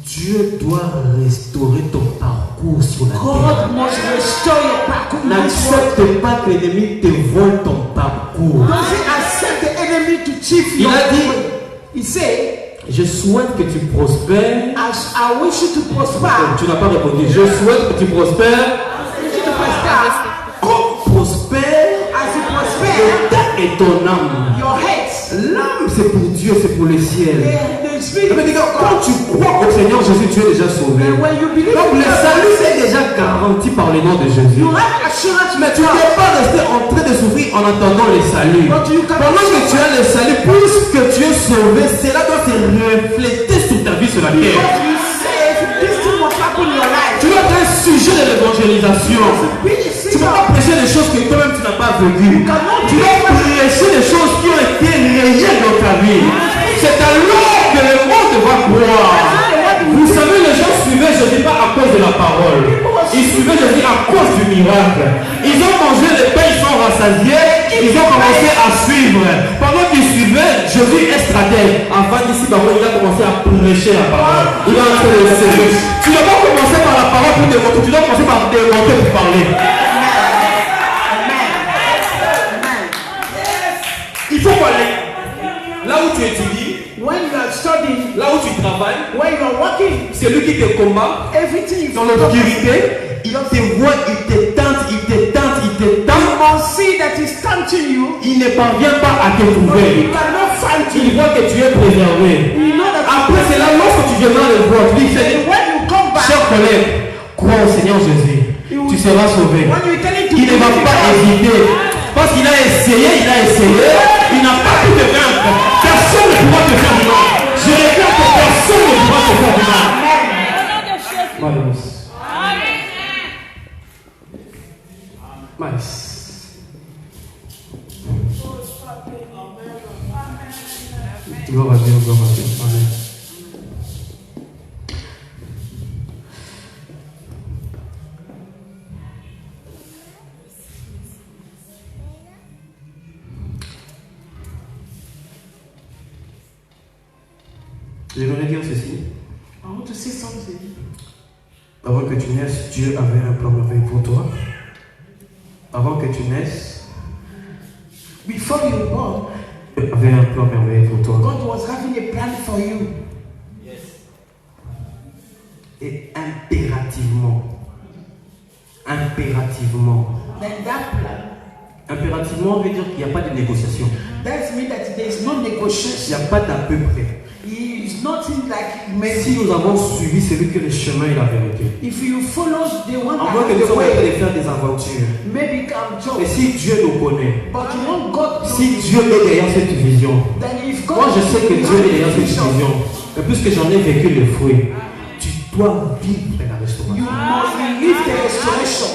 Dieu doit restaurer ton parcours sur la terre. God must restore your parcours. N'accepte pas que l'ennemi te vole ton parcours. Doesn't accept the enemy to chief Il your a dit, He said, je souhaite que tu prospères. I wish you to prosper. Tu n'as pas répondu. Je souhaite que tu prospères. I wish you to prosper. Comme prospère As you prosper, ta et ton âme. your head, L'âme, c'est pour Dieu, c'est pour le ciel. the spirit. Mais quand tu crois au Seigneur Jésus, tu es déjà sauvé. And when you believe Donc in le God, salut est déjà garanti par le nom de Jésus. you have assurance Mais with tu ne God. peux pas rester en train de souffrir en attendant le salut. But you can Pendant que tu as le salut, puisque tu es sauvé, cela doit se refléter sur ta vie sur la terre. Because you say this thing must happen in your life. Tu dois être un sujet de l'évangélisation. Be a Tu ne peux pas singer. prêcher des choses que toi-même tu n'as pas vécues. Tu dois prêcher des choses qui ont été réelles dans ta vie. C'est alors que le monde va croire. Vous savez, les gens suivaient Jésus pas à cause de la parole. Ils suivaient Jésus à cause du miracle. Ils ont mangé les pains, ils sont rassasiés. Ils ont commencé à suivre. Pendant qu'ils suivaient, Jésus est stratège. Avant d'ici, il a commencé à prêcher la parole. Il a entré le service. Tu ne dois pas commencer par la parole pour démonter. Tu dois commencer par démonter pour parler. Il faut parler. Là où tu étudies, When you are studying, là où tu travailles, when you are working, c'est lui qui te combat. everything is Dans l'obscurité, il te voit, il te tente, il te tente, il te tente. You must see that he's tempting you. Il ne parvient pas à te But trouver. he cannot find Il you. voit que tu es préservé. You know that Après, c'est là lorsque tu viendras le voir. Tu dis, when you come back, cher collègue, crois au Seigneur Jésus. Tu seras sauvé. when you tell him to Il ne va believe in pas God, hésiter. Parce qu'il a essayé, il n'a pas pu te vaincre. Personne ne pourra te faire du mal. Je réclame que personne ne pourra te faire du mal. Malheureuse. Nice. Gloire à Dieu, gloire à Dieu. Amen. J'aimerais dire ceci. I want to say something. Avant que tu naisses, Dieu avait un plan merveilleux pour toi. Avant que tu naisses, Before you were born, Dieu avait un plan merveilleux pour toi. God was having a plan for you. Et impérativement, Then that plan, impérativement veut dire qu'il n'y a pas de négociation. that means that there is no Il n'y negotiation. a pas d'à peu près. It's nothing like Mais maybe. si nous avons suivi celui que le chemin et la vérité, If you follow the one avant que that nous the sommes en train way, de faire des aventures, maybe come et job. si Dieu nous connaît, But you want God to si Dieu est derrière cette vision, then if God moi je sais que Dieu est derrière cette vision, vision, et puisque j'en ai vécu les fruits, tu dois vivre la you restauration. must live the restoration.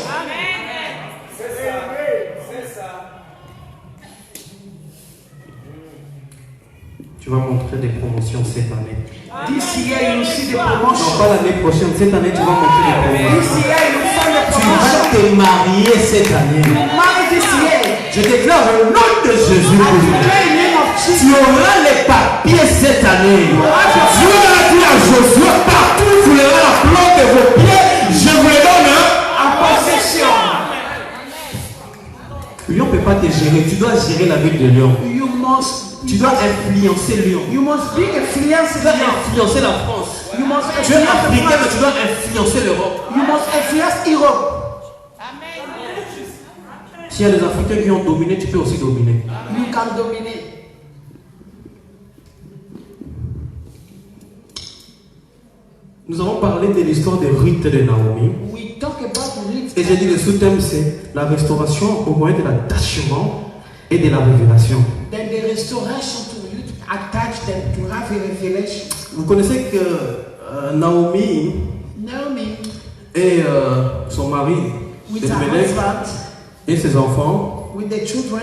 Tu vas montrer des promotions cette année. This year you see the Non, promotion. pas l'année prochaine, cette année tu vas montrer des promotions. This year you find the Tu vas promotion. te marier cette année. Marry this year. Je déclare au nom de Jésus I pour declare vous. in the name of Tu Jesus. auras les papiers cette année. Dieu a dit à Josué, partout où vous aurez la plante de vos pieds, je vous les donne. En possession. Lyon ne peut pas te gérer, tu dois gérer la ville de Lyon. Tu dois influencer Lyon. You must be influenced. Tu dois influencer la France. You must Tu es influence africain, mais France. tu dois influencer l'Europe. You must influence Europe. S'il y a des Africains qui ont dominé, tu peux aussi dominer. You can dominate. Nous avons parlé de l'histoire de Ruth et de Naomi. We talk about Ruth. Et j'ai dit le sous-thème c'est la restauration au moyen de l'attachement et de la révélation. Then the restoration to Ruth attach them to have a revelation. Vous connaissez que Naomi et son mari, With her Elimelech, husband, et ses enfants with the children,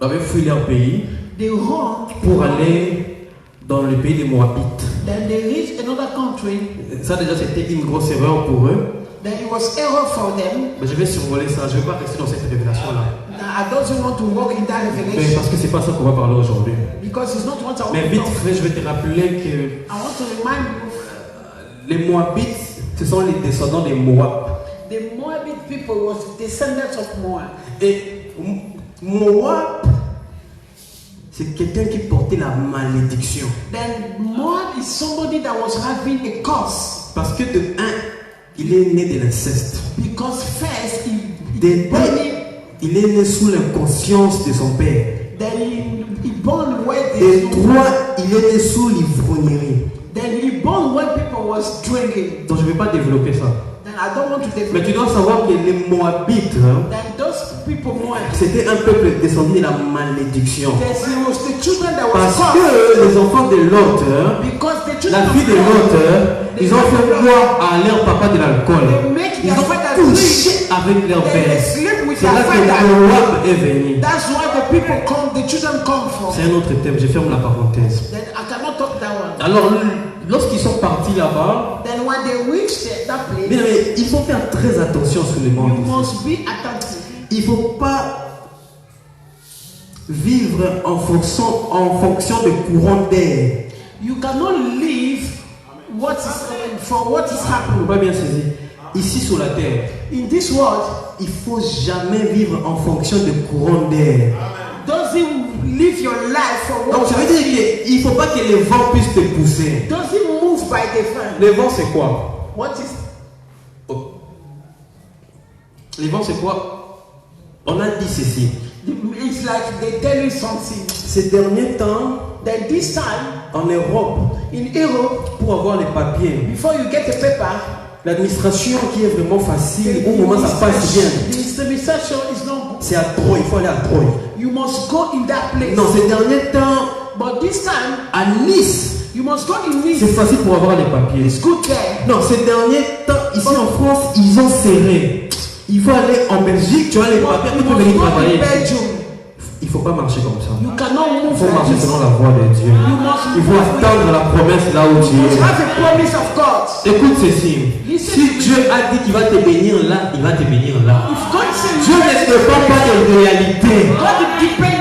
avaient fui leur pays they run. pour aller dans le pays des Moabites. Then they reach another country. Ça déjà c'était une grosse erreur pour eux. Then it was error for them. Mais je vais survoler ça, je ne vais pas rester dans cette révélation-là. I don't want to walk in that Mais revelation parce que c'est pas ça qu'on va parler aujourd'hui. because it's not what I want Mais to vite talk. fait, je vais te rappeler que I want to remind you, les Moabites, ce sont les descendants des Moab. the Moabite people was descendants of Moab. Et Moab, c'est quelqu'un qui portait la malédiction. Then Moab is somebody that was having a curse Parce que de un, il est né de l'inceste. because first De he born deux, il est né sous l'inconscience de son père. then he born where Et there's no trois, il est né sous l'ivrognerie. then he born when people was drinking. Donc je ne vais pas développer ça. Then I don't want to Mais develop. tu dois savoir que les Moabites, hein, Then those people Moab, c'était un peuple descendu de la malédiction. there's it was the children that was Parce cursed que les enfants de Lot, hein, because the children la of fille de Lot, hein, ils ont fait boire à leur papa de l'alcool. Ils ont couché avec leur They père. sleep with C'est là their que father. Moab est venu. That's why the people come, the children come from. C'est un autre thème, je ferme la parenthèse. Then I cannot talk that one. Alors, lorsqu'ils sont partis là-bas, Then when they reach that place, mais il faut faire très attention sur le you monde. must be attentive. Il ne faut pas vivre en fonction de courants d'air. You cannot live what is for what is Il ne happening. faut pas bien saisir. Ici sur la terre, In this world, il ne faut jamais vivre en fonction de courants d'air. doesn't live your life for Donc what ça veut you dire qu'il ne faut pas que les vents puissent te pousser. doesn't move by the fan. Les vents c'est quoi? What is Oh. Les vents c'est quoi? On a dit ceci. it's like they tell you something. Ces derniers temps, Then this time en Europe, in Europe, pour avoir les papiers, before you get a paper, l'administration qui est vraiment facile, the au moment ça passe bien, administration is not good. c'est à Troyes, il faut aller à Troyes. You must go in that place. Non, ces derniers temps, But this time, à Nice, you must go in c'est Nice. facile pour avoir les papiers. It's good there. Non, ces derniers temps, ici en France, ils ont serré. Il faut aller en Belgique, tu as les papiers, You tu peux must venir go travailler. in Belgium. Il ne faut pas marcher comme ça. You cannot Il move faut like marcher this. selon la voie de Dieu. Il faut attendre la promesse là où tu You must es. have a promise of God. Écoute ceci. Si Dieu a dit qu'il va te bénir là, il va te bénir là. If God says Dieu ne dépend pas de réalité. God depend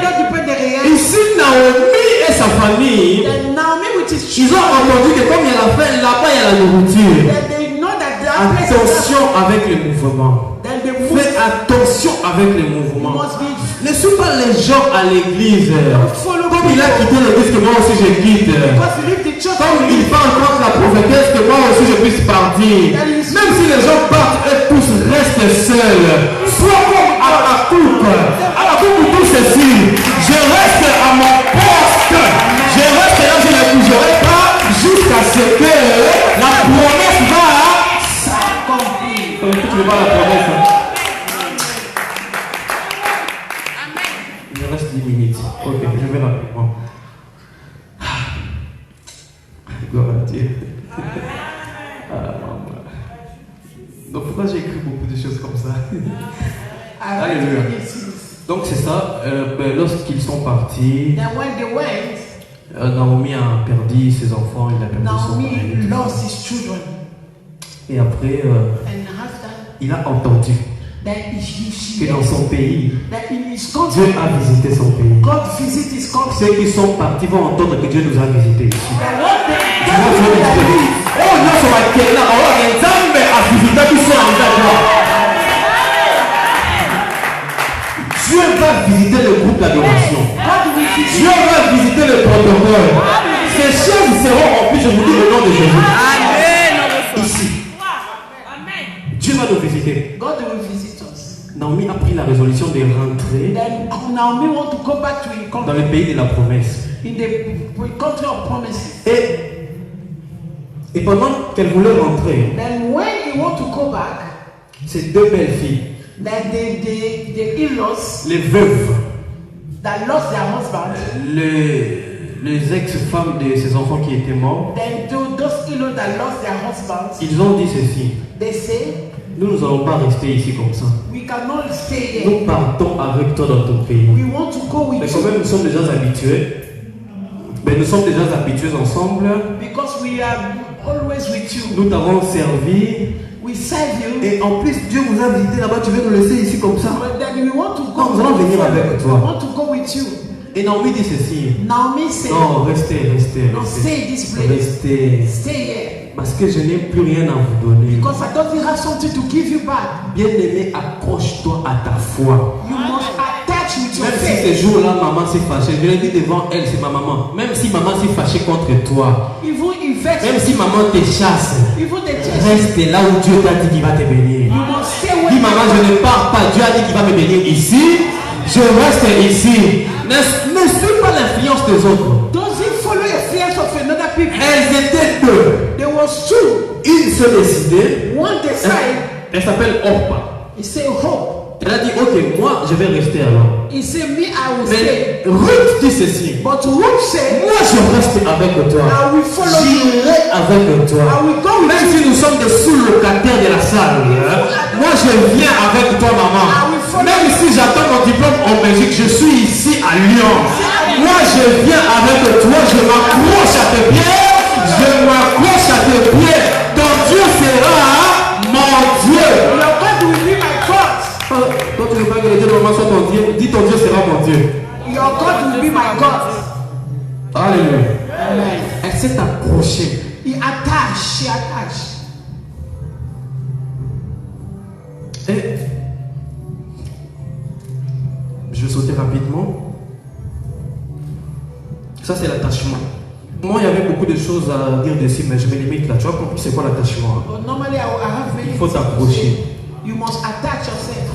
the reality. Ici, Naomi et sa famille, Then Naomi with his ils ont entendu que comme il y a la faim, là-bas il y a la nourriture. then they know that that place is Attention avec les mouvements. then they move. Fais attention avec les You mouvements. must be Ne suis pas les gens à l'église. follow Comme il a quitté l'église, que moi aussi je quitte. because you leave the church. Comme il parle contre la prophétesse, que moi aussi je puisse partir. Même si les gens partent, eux tous restent seuls. Sois comme à la coupe. À la coupe, tout ceci. Je reste à mon poste. Je reste là, je ne bougerai pas jusqu'à ce que la promesse va s'accomplir. Tu veux pas la promesse? Il me reste 10 minutes. Ok, je vais rapidement. Gloire à Dieu. Ah, maman. Donc pourquoi j'ai écrit beaucoup de choses comme ça? Alléluia. Donc c'est ça. Lorsqu'ils sont partis, Then when they went, Naomi a perdu ses enfants, il a perdu son Naomi mari. lost his children. Et après, And after il a entendu that que dans son pays, that in his Dieu country, a visité son pays. God visit his country. Ceux qui sont partis vont entendre que Dieu nous a visités ici. And what they Oh, non, sur la terre, là, on a Nzambe a visité qui sont en Israël. Dieu va visiter le groupe d'adoration. Dieu va visiter le protocole. Ces choses seront remplies, je vous dis au nom de Jésus. Ici. Amen. Dieu va nous visiter. God will visit us. Naomi a pris la résolution de rentrer Then Naomi want to go back to the dans country, le pays de la promesse. in the country of promises. Et pendant qu'elle voulait rentrer, Then when he want to go back, ces deux belles filles, then the in-laws les veuves, that lost their husband, les ex-femmes de ces enfants qui étaient morts, then those in-laws that lost their husbands, ils ont dit ceci: they say, nous n'allons pas rester ici comme ça. we cannot stay here. Nous partons avec toi dans ton pays. We want to go Mais with quand you même, nous sommes déjà habitués. Mais nous sommes déjà habitués ensemble. because we are always with you. Nous t'avons servi. We serve you, Et en plus, Dieu vous a invité là-bas. Tu veux nous laisser ici comme ça. but then we want to Non, go. nous allons venir avec We toi. want to go with you. Et Naomi dit ceci: Naomi said, non, restez. don't stay in this place. Restez. Stay here. Parce que je n'ai plus rien à vous donner. Because I don't have something to give you back. Bien-aimé, accroche-toi à ta foi. You must attach with your Même si faith. ce jour-là, maman s'est fâchée, je l'ai dit devant elle, c'est ma maman. Même si maman s'est fâchée contre toi, Even if vex, même si maman te chasse, even the church, reste là où Dieu t'a dit qu'il va te bénir. you must stay Dis where maman, je ne pars pas. Dieu a dit qu'il va me bénir ici. Je reste ici. Ne suis pas l'influence des autres. doesn't follow the fears of another people. Elles étaient deux. There was two. Une se décidait. One decide, Elle s'appelle Orpa. he said hope. Elle a dit, ok, moi je vais rester alors. He said me, I will Mais stay. Ruth dit ceci: But Ruth said, moi je reste avec toi. I will follow you. J'irai avec I toi. will go with Même you. si nous sommes des sous-locataires de la salle, moi je viens avec toi, maman. Même si j'attends mon diplôme en Belgique, je suis ici à Lyon. Moi je viens avec toi, je m'accroche à tes pieds. Je m'accroche à tes pieds. Ton Dieu sera mon Dieu. Your God will be my God. Toi tu ne veux pas que le Dieu de maman soit ton Dieu. Dis ton Dieu sera mon Dieu. Your God will be my God. Alléluia. Amen. Elle s'est accrochée. He attached. She attached. Et je vais sauter rapidement. Ça, c'est l'attachement. Moi, il y avait beaucoup de choses à dire dessus, mais je me limite là. Tu as compris c'est quoi l'attachement? But normally I have many Il faut things to t'approcher. say. You must attach yourself.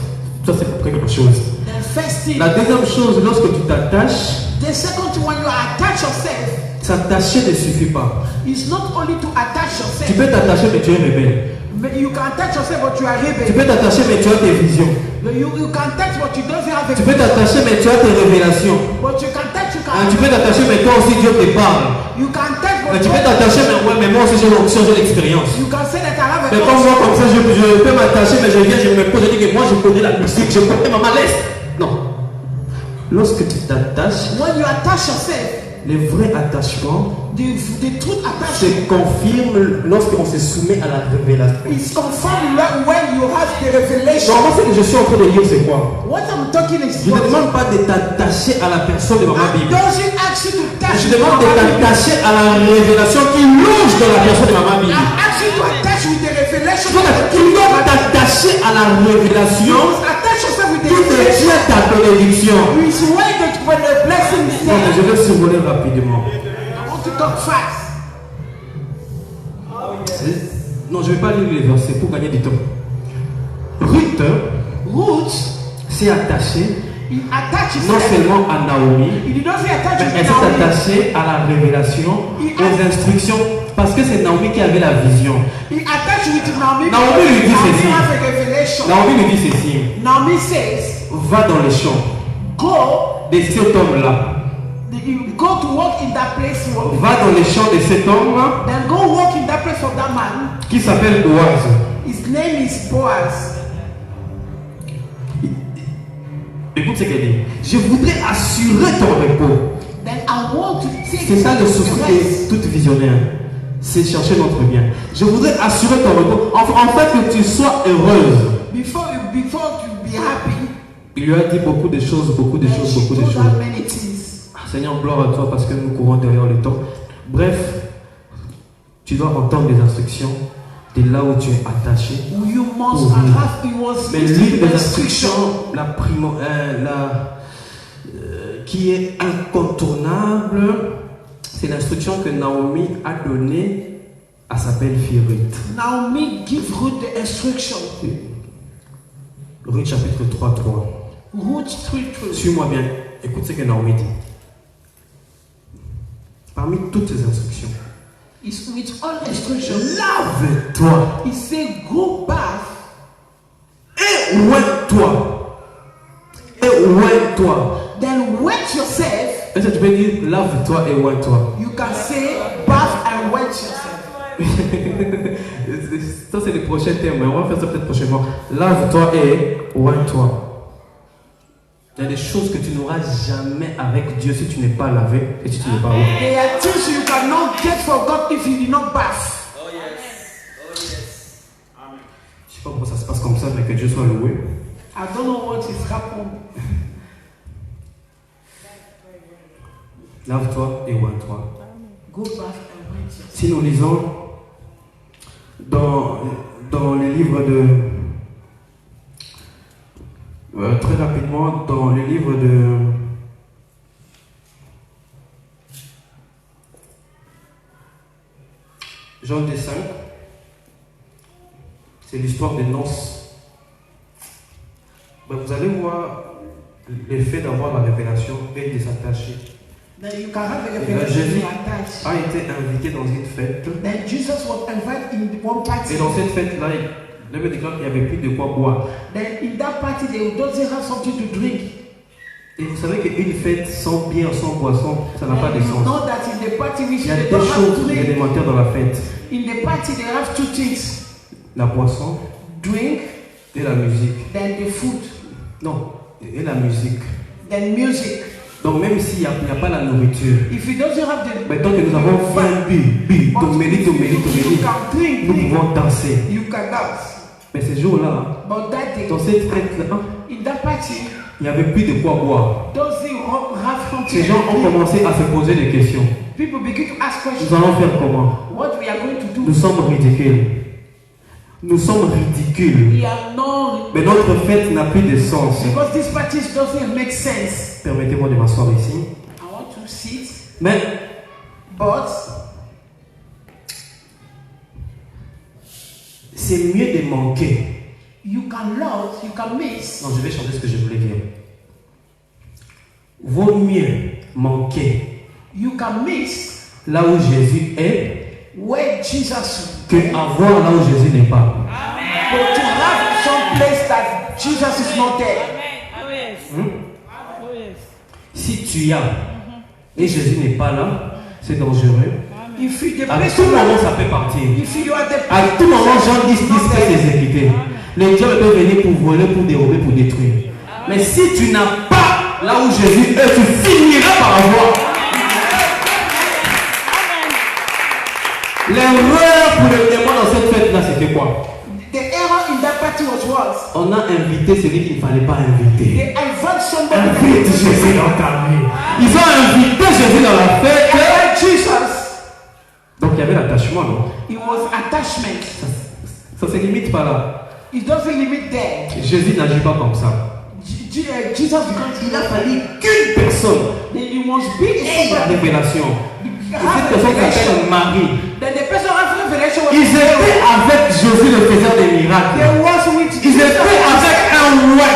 Ça, c'est pour quelque chose. The first thing. La deuxième chose, lorsque tu t'attaches, The second thing, when you attach yourself, s'attacher ne suffit pas. is not only to attach Tu yourself. peux t'attacher, mais tu es rebelle. But you can attach yourself, but you are Tu rebel. peux t'attacher, mais tu as tes visions. You can attach, but you don't have a Tu peux t'attacher, mais tu as tes révélations. But you can touch, you Hein, can. tu peux t'attacher, mais toi aussi, Dieu te parle. You can touch, Mais but tu peux t'attacher, mais ouais, mais moi aussi, j'ai l'option, j'ai l'expérience. you can say that I have a Mais comme moi, comme ça, je peux m'attacher, mais je viens, je me pose, je dis que moi, je connais la musique, je connais ma malaise. Non. Lorsque tu t'attaches, When you attach yourself, le vrai attachement the truth se attachment confirme lorsqu'on se soumet à la révélation. is confirmed when you have the revelation. Non, moi, ce que je suis en train de dire, c'est quoi? What I'm talking is Je ne demande pas de t'attacher à la personne de Maman I Bibi. doesn't ask you to touch. Je demande de t'attacher à la révélation qui loge dans la personne de Maman Bibi. I'm asking you to attach with the revelation. Tu dois t'attacher à la révélation Attach yourself with the qui revelation. devient ta bénédiction. Is when the blessing is Non, mais there. je vais survoler rapidement. I want to talk fast. Non, je ne vais pas lire les versets pour gagner du temps. Ruth Ruth, s'est attachée he attaches non seulement à Naomi, He did not say attach mais with elle s'est Naomi. attachée à la révélation, aux instructions, parce que c'est Naomi qui avait la vision. He attached with Naomi. Naomi lui dit Naomi ceci. has a revelation. Naomi lui dit ceci: Naomi says, va dans les champs go, de cet homme-là. you go to walk in that place, Va dans les champs de cet homme then go walk in that place of that man. qui s'appelle Boaz. His name is Boaz. Écoute ce qu'elle dit. Je voudrais assurer ton repos. Then I want to take C'est ça le souci rest. de toute visionnaire. C'est chercher notre bien. Je voudrais assurer ton repos. En fait, que tu sois heureuse. Before you be happy, Il lui a dit beaucoup de choses, beaucoup de then choses, she beaucoup de told choses. her many things. Seigneur, gloire à toi parce que nous courons derrière le temps. Bref, tu dois entendre les instructions de là où tu es attaché. You must Oh, oui. have, it was Mais l'une des instructions, qui est incontournable, c'est l'instruction que Naomi a donnée à sa belle-fille Ruth. Naomi give Ruth the instruction. Ruth chapitre 3, 3. Ruth 3:3. Suis-moi bien. Écoute ce que Naomi dit. Parmi toutes ces instructions, It's with all instruction. lave-toi He said, go bath et oins-toi. Et oins-toi. then wet yourself. Est-ce que tu peux dire lave-toi et oins-toi? You can say bath and wet yourself. Ça, c'est le prochain thème. On va faire ça peut-être prochainement. Lave-toi et oins-toi. Il y a des choses que tu n'auras jamais avec Dieu si tu n'es pas lavé et si tu n'es pas oint. There are things you cannot get for God if you do not bath. Oh yes. Oh yes. Je ne sais pas pourquoi ça se passe comme ça, mais que Dieu soit loué. I don't know what is happening. Lave-toi et oins-toi. Go bath and wet yourself. Si nous lisons dans les livres de... très rapidement, dans les livres de... Jean 5, c'est l'histoire des noces. Vous allez voir l'effet d'avoir la révélation et de s'attacher. Then you can have a Et là, revelation Jésus attached. a été invité dans une fête. Then Jesus was invited in one party. Et dans cette fête-là, il me déclare qu'il n'y avait plus de quoi boire. Then in that party they doesn't have something to drink. Et vous savez qu'une fête sans bière, sans boisson, ça n'a pas de You sens. know that in the party which Il y a they deux don't have choses drink. élémentaires dans la fête. In the party they have two things. La boisson Drink, et la musique. then the food, Non, et la musique. then music. Donc même s'il n'y a pas la nourriture, If you don't have the mais tant que nous avons faim, bu, toméli, you can drink, nous pouvons danser. you can dance. Mais ces jours-là, But that day, dans cette fête-là, in that party, il n'y avait plus de quoi boire. those who have something Ces gens to ont drink. commencé à se poser des questions. People begin to ask Nous questions. allons faire comment? What we are going to Nous do? sommes ridicules. Nous sommes ridicules. We are not, Mais notre fête n'a plus de sens. because this party doesn't make sense. Permettez-moi de m'asseoir ici. I want to sit, Mais but c'est mieux de manquer. you can love, you can miss. Non, je vais changer ce que je voulais dire. Vaut mieux manquer You can miss là où Jésus est where Jesus que avoir là où Jésus n'est pas. but to have some place that Jesus is not there. Amen. Oh yes. Oh yes. Si tu as et Jésus n'est pas là, c'est dangereux. If you the À place tout you moment, are, ça peut partir. if you are the À tout moment, Jean 10 peut s'exécuter. Les diables peuvent venir pour voler, pour dérober, pour détruire. Mais si tu n'as pas là où Jésus est, tu finiras par avoir. L'erreur pour le démon dans cette fête-là, c'était quoi? the error in that party was On a invité celui qu'il ne fallait pas inviter. they invite somebody Invite Jésus dans ta vie. Ils ont invité Jésus dans la fête. invite Jesus. Donc il y avait l'attachement, non? It was attachment. Ça ne se limite pas là. It doesn't limit there. Jésus n'agit pas comme ça. Jesus becomes Il a fallu qu'une personne Then you must be ait la a révélation. Et cette have personne revelation. s'appelle Marie. Then the person has revelation. Ils étaient avec Jésus le faiseur des miracles. They was with Ils étaient avec un roi.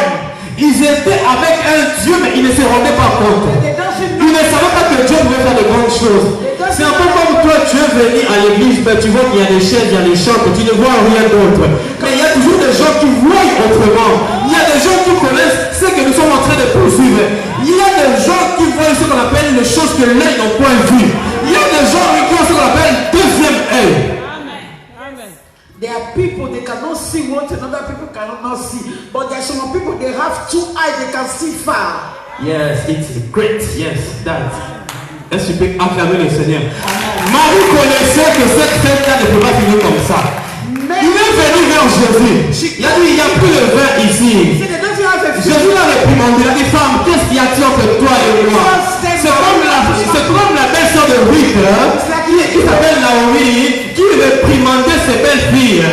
Ils étaient avec un Dieu, mais ils ne se rendaient pas compte. They doesn't Ils ne savaient pas que Dieu pouvait faire de grandes choses. C'est un peu comme toi, tu es venu à l'église, mais tu vois qu'il y a des chaises, il y a des chants, que tu ne vois rien d'autre. Mais il y a toujours des gens qui voient autrement. Il y a des gens qui connaissent ce que nous sommes en train de poursuivre. Il y a des gens qui voient ce qu'on appelle les choses que l'œil n'a point vues. Il y a des gens qui ont ce qu'on appelle deuxième œil. Amen. Amen. There are people they cannot see what another people cannot see. But there are some people they have two eyes they can see far. Yes, it's great. Yes, that. Est-ce que tu peux acclamer le Seigneur? Marie connaissait que cette fête-là ne peut pas finir comme ça. Il est venu vers Jésus. Il a dit, il n'y a plus de vin ici. See, they don't have a Jésus l'a réprimandé. Il a dit, femme, qu'est-ce qu'il y a-t-il entre toi et moi? C'est comme la belle-sœur de Ruth, qui s'appelle Naomi, qui réprimandait ses belles-filles.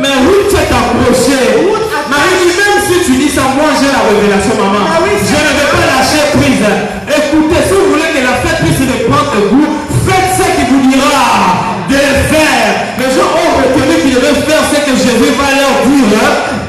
Mais Ruth s'est approchée. Marie dit, même si tu dis ça, moi j'ai la révélation, maman. Je ne vais pas lâcher prise. Écoutez, si vous voulez que la fête puisse reprendre goût, faites ce qu'il vous dira de faire. Les gens ont retenu qu'ils devaient faire ce que Jésus va leur dire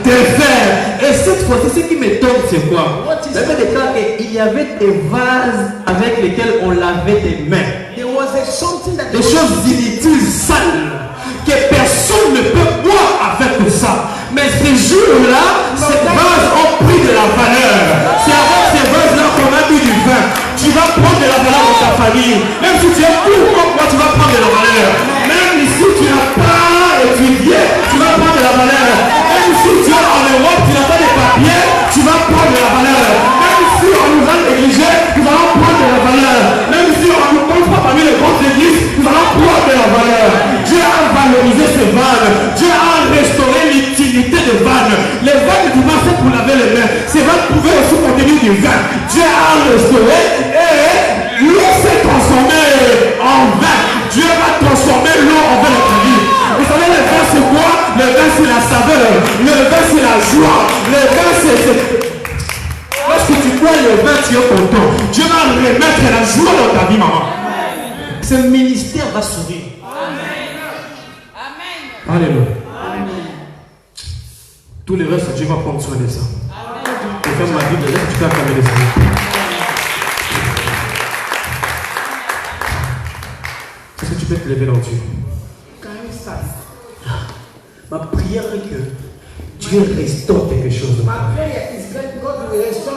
de faire. Et cette fois-ci, qui m'étonne, c'est quoi? La Bible déclare qu'il y avait des vases avec lesquels on lavait des mains. There was something that Des choses inutiles, sales, que personne ne peut boire avec ça. Mais ces jours-là, ces vases ont pris de la valeur. C'est avec ces vases-là qu'on a bu du vin. Tu vas prendre de la valeur dans ta famille. Même si tu es court comme moi, tu vas prendre de la valeur. Même si tu n'as pas étudié, tu vas prendre de la valeur. Même si tu es en Europe, tu n'as pas de papiers, tu vas prendre de la valeur. Même si on nous a négligés, nous allons prendre de la valeur. Même si on ne nous compte pas parmi les grandes églises, nous allons prendre de la valeur. Dieu a valorisé ces vannes. Dieu a restauré l'utilité des vannes. Les vannes du vin, c'est pour laver les mains. Ces vannes pouvaient aussi contenir du vin. Dieu a restauré et l'eau s'est transformée en vin. Dieu va transformer l'eau en vin dans ta vie. Vous savez, le vin c'est quoi? Le vin c'est la saveur. Le vin c'est la joie. Le vin c'est... Lorsque tu bois le vin, tu es content. Dieu va remettre la joie dans ta vie, maman. Ce ministère va sourire. Amen. Alléluia. Tout le reste, Dieu va prendre soin de ça. Je ferme ma Bible, laisse tu peux acclamer les yeux. Est-ce que tu peux te lever dans Dieu? Ma prière est que Dieu restaure quelque chose. My prayer is that God will restore